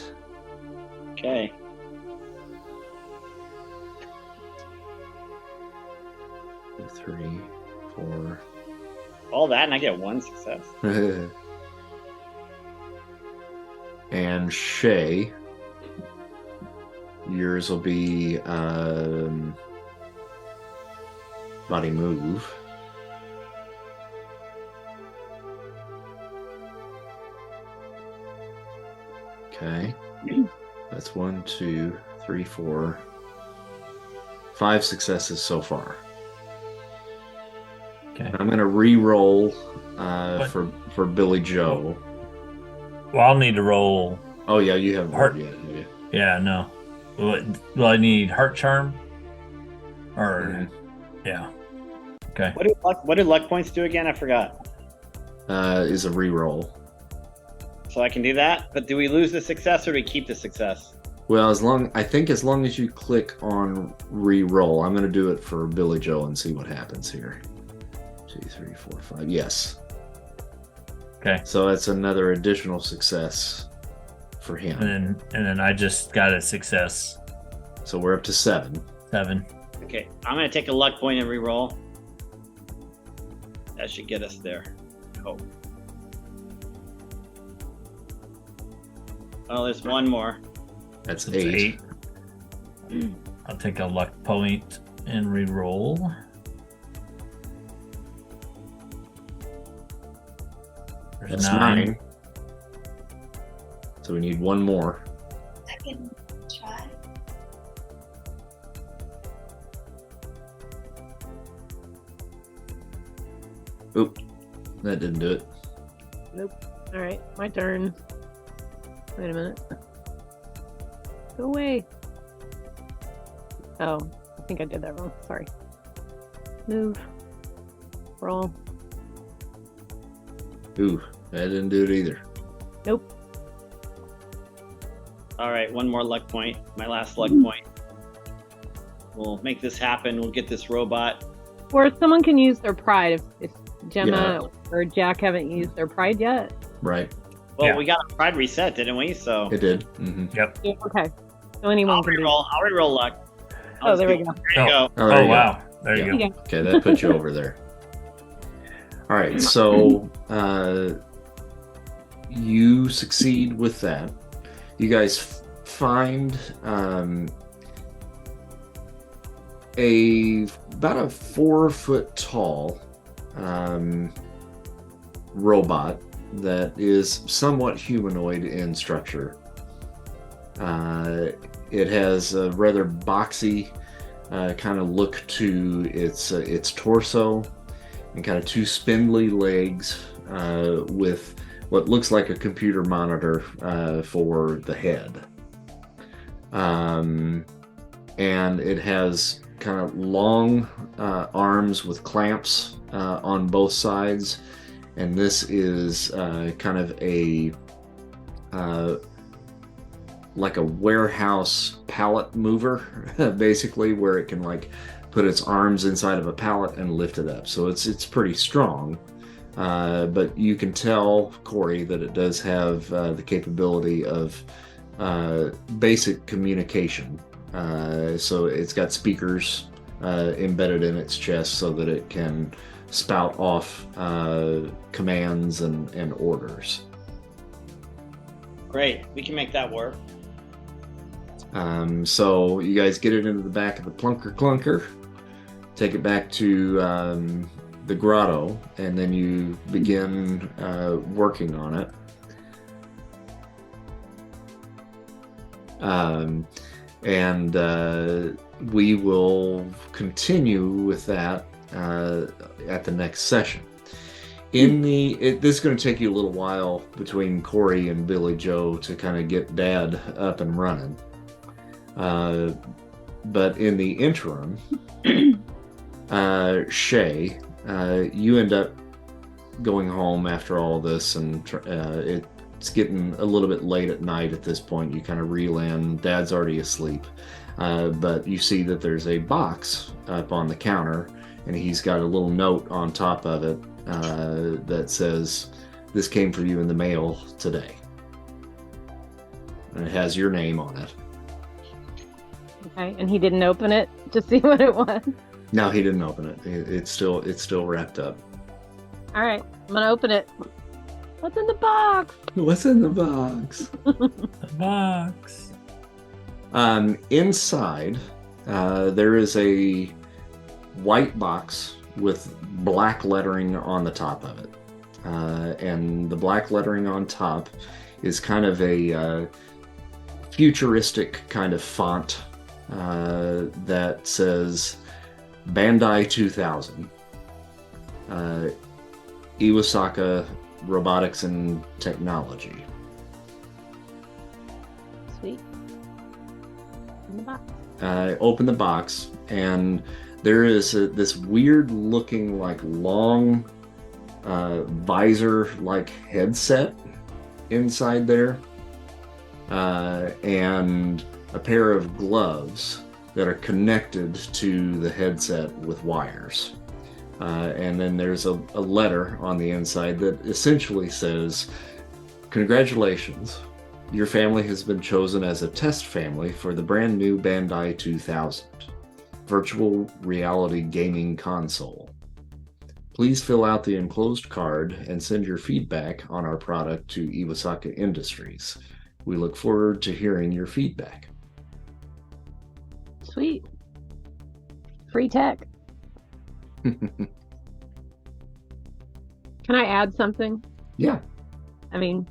Okay. Two, 3, 4. All that, and I get 1 success. And Shay, yours will be body move. Okay, that's 1, 2, 3, 4, 5 successes so far. Okay. I'm gonna re-roll for Billy Joe. Well, I'll need to roll. Oh yeah, you haven't Heart. rolled yet. Have you? Yeah, no. Will I need heart charm? Or yeah. Okay. What do luck points do again? I forgot. Is a re-roll. So I can do that, but do we lose the success or do we keep the success? Well, as long as you click on re-roll, I'm going to do it for Billy Joe and see what happens here. 2, 3, 4, 5. Yes. Okay. So that's another additional success for him. And then I just got a success. So we're up to 7. 7. Okay, I'm gonna take a luck point and re-roll. That should get us there. Oh. Oh, there's one more. That's It's 8. 8. I'll take a luck point and re-roll. There's That's 9. So we need one more. I can try. Oop, that didn't do it. Nope. All right, my turn. Wait a minute. Go away. Oh, I think I did that wrong. Sorry. Move. Roll. Ooh, that didn't do it either. Nope. All right, one more luck point. My last luck point. We'll make this happen. We'll get this robot. Or someone can use their pride if Gemma or Jack haven't used their pride yet. Right. Well, Yeah. we got a pride reset, didn't we? So It did. Mm-hmm. Yep. Yeah, okay. So anyone I'll can do re-roll. I'll re-roll luck. Oh, there we go. There you go. Oh, there Oh, you go. wow. There you Yeah. go. Okay, that put you over there. All right, so you succeed with that. You guys find about a 4-foot tall robot that is somewhat humanoid in structure. It has a rather boxy kind of look to its torso, and kind of 2 spindly legs with what looks like a computer monitor for the head. And it has kind of long arms with clamps on both sides, and this is kind of a like a warehouse pallet mover, basically, where it can like put its arms inside of a pallet and lift it up. So it's pretty strong, but you can tell, Corey, that it does have the capability of basic communication. So it's got speakers embedded in its chest so that it can spout off commands and orders. Great. We can make that work. So you guys get it into the back of the clunker, take it back to the grotto, and then you begin working on it. And we will continue with that at the next session. This is going to take you a little while between Corey and Billy Joe to kind of get Dad up and running. But in the interim, Shay, you end up going home after all this, and it's getting a little bit late at night at this point. You kind of reel in. Dad's already asleep, but you see that there's a box up on the counter, and he's got a little note on top of it that says, "This came for you in the mail today." And it has your name on it. Okay, and he didn't open it to see what it was. No, he didn't open it. It's still wrapped up. All right, I'm gonna open it. What's in the box? What's in the box? The box. Inside, there is a white box with black lettering on the top of it. And the black lettering on top is kind of a futuristic kind of font that says Bandai 2000. Iwasaka Robotics and Technology. Sweet. In the box. Open the box, and there is this weird looking, like, long visor like headset inside there, and a pair of gloves that are connected to the headset with wires. And then there's a letter on the inside that essentially says, "Congratulations, your family has been chosen as a test family for the brand new Bandai 2000 virtual reality gaming console. Please fill out the enclosed card and send your feedback on our product to Iwasaka Industries. We look forward to hearing your feedback." Sweet. Free tech. Can I add something? Yeah. I mean,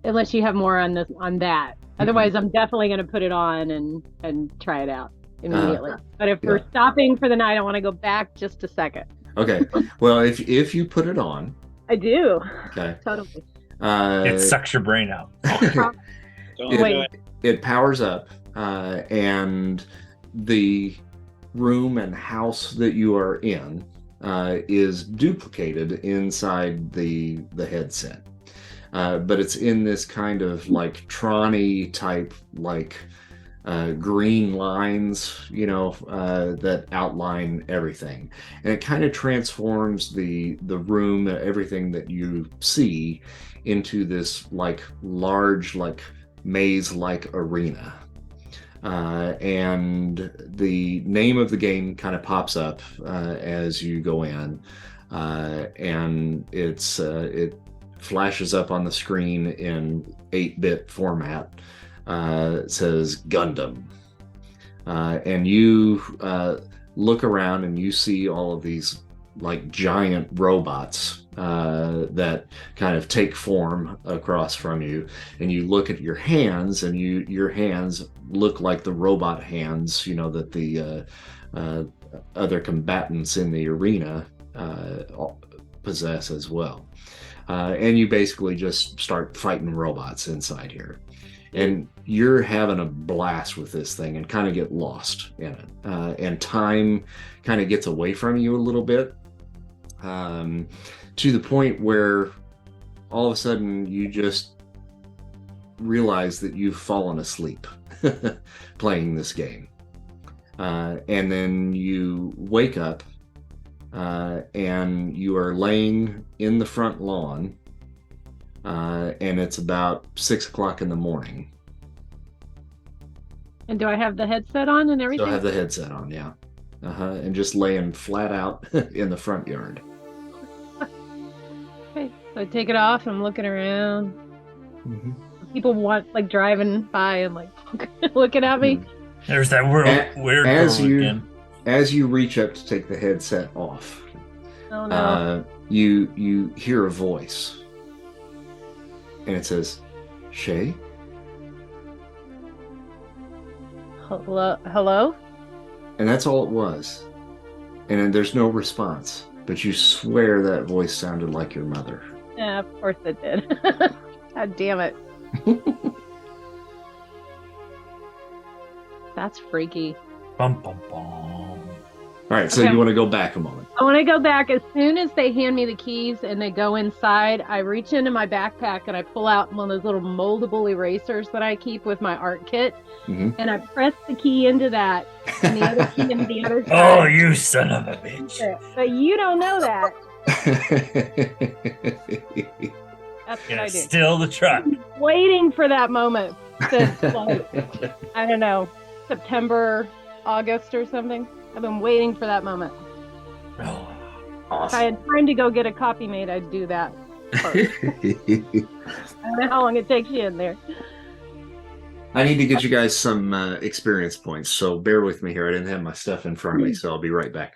unless you have more on that. Otherwise, I'm definitely going to put it on and try it out immediately. But if we're stopping for the night, I want to go back just a second. Okay. Well, if you put it on. I do. Okay. Totally. It sucks your brain out. It powers up, and the room and house that you are in is duplicated inside the headset, but it's in this kind of like Tron-y type, like green lines, that outline everything, and it kind of transforms the room, everything that you see, into this like large, like maze-like arena. And the name of the game kind of pops up as you go in, and it flashes up on the screen in 8-bit format. It says Gundam, and you look around and you see all of these like giant robots that kind of take form across from you, and you look at your hands, and your hands look like the robot hands, that the other combatants in the arena possess as well. And you basically just start fighting robots inside here, and you're having a blast with this thing and kind of get lost in it, and time kind of gets away from you a little bit, to the point where all of a sudden you just realize that you've fallen asleep playing this game, and then you wake up, and you are laying in the front lawn, and it's about 6 o'clock in the morning. And do I have the headset on and everything? Still have the headset on, yeah. And just laying flat out in the front yard. Okay, so I take it off and I'm looking around. Mm-hmm. People driving by and like looking at me. There's that weird girl again. As you reach up to take the headset off, Oh no. You hear a voice, and it says, "Shay?" Hello? And that's all it was. And then there's no response But you swear that voice sounded like your mother. Yeah, of course it did. God damn it. That's freaky. Bum, bum, bum. All right, so Okay. you want to go back a moment. I want to go back. As soon as they hand me the keys and they go inside, I reach into my backpack and I pull out one of those little moldable erasers that I keep with my art kit. Mhm. And I press the key into that and the other key into the other Oh, side. you son of a bitch. But you don't know that. That's what Yeah, I do. still the truck. Waiting for that moment since, like, I don't know, September, August or something. I've been waiting for that moment. Oh. If I had time to go get a copy made, I'd do that first. I don't know how long it takes you in there. I need to get you guys some experience points, so bear with me here. I didn't have my stuff in front of me, so I'll be right back.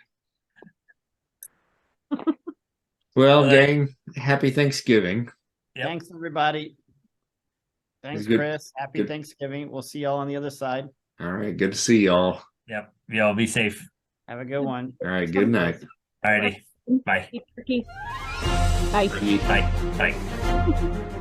Well, gang, happy Thanksgiving. Yep. Thanks, everybody. Thanks, Good. Chris. Happy Good. Thanksgiving. We'll see y'all on the other side. All right, good to see y'all. Yep. Y'all be safe. Have a good one. All right, good night. Alrighty. Bye. Turkey. Bye. Bye. Bye.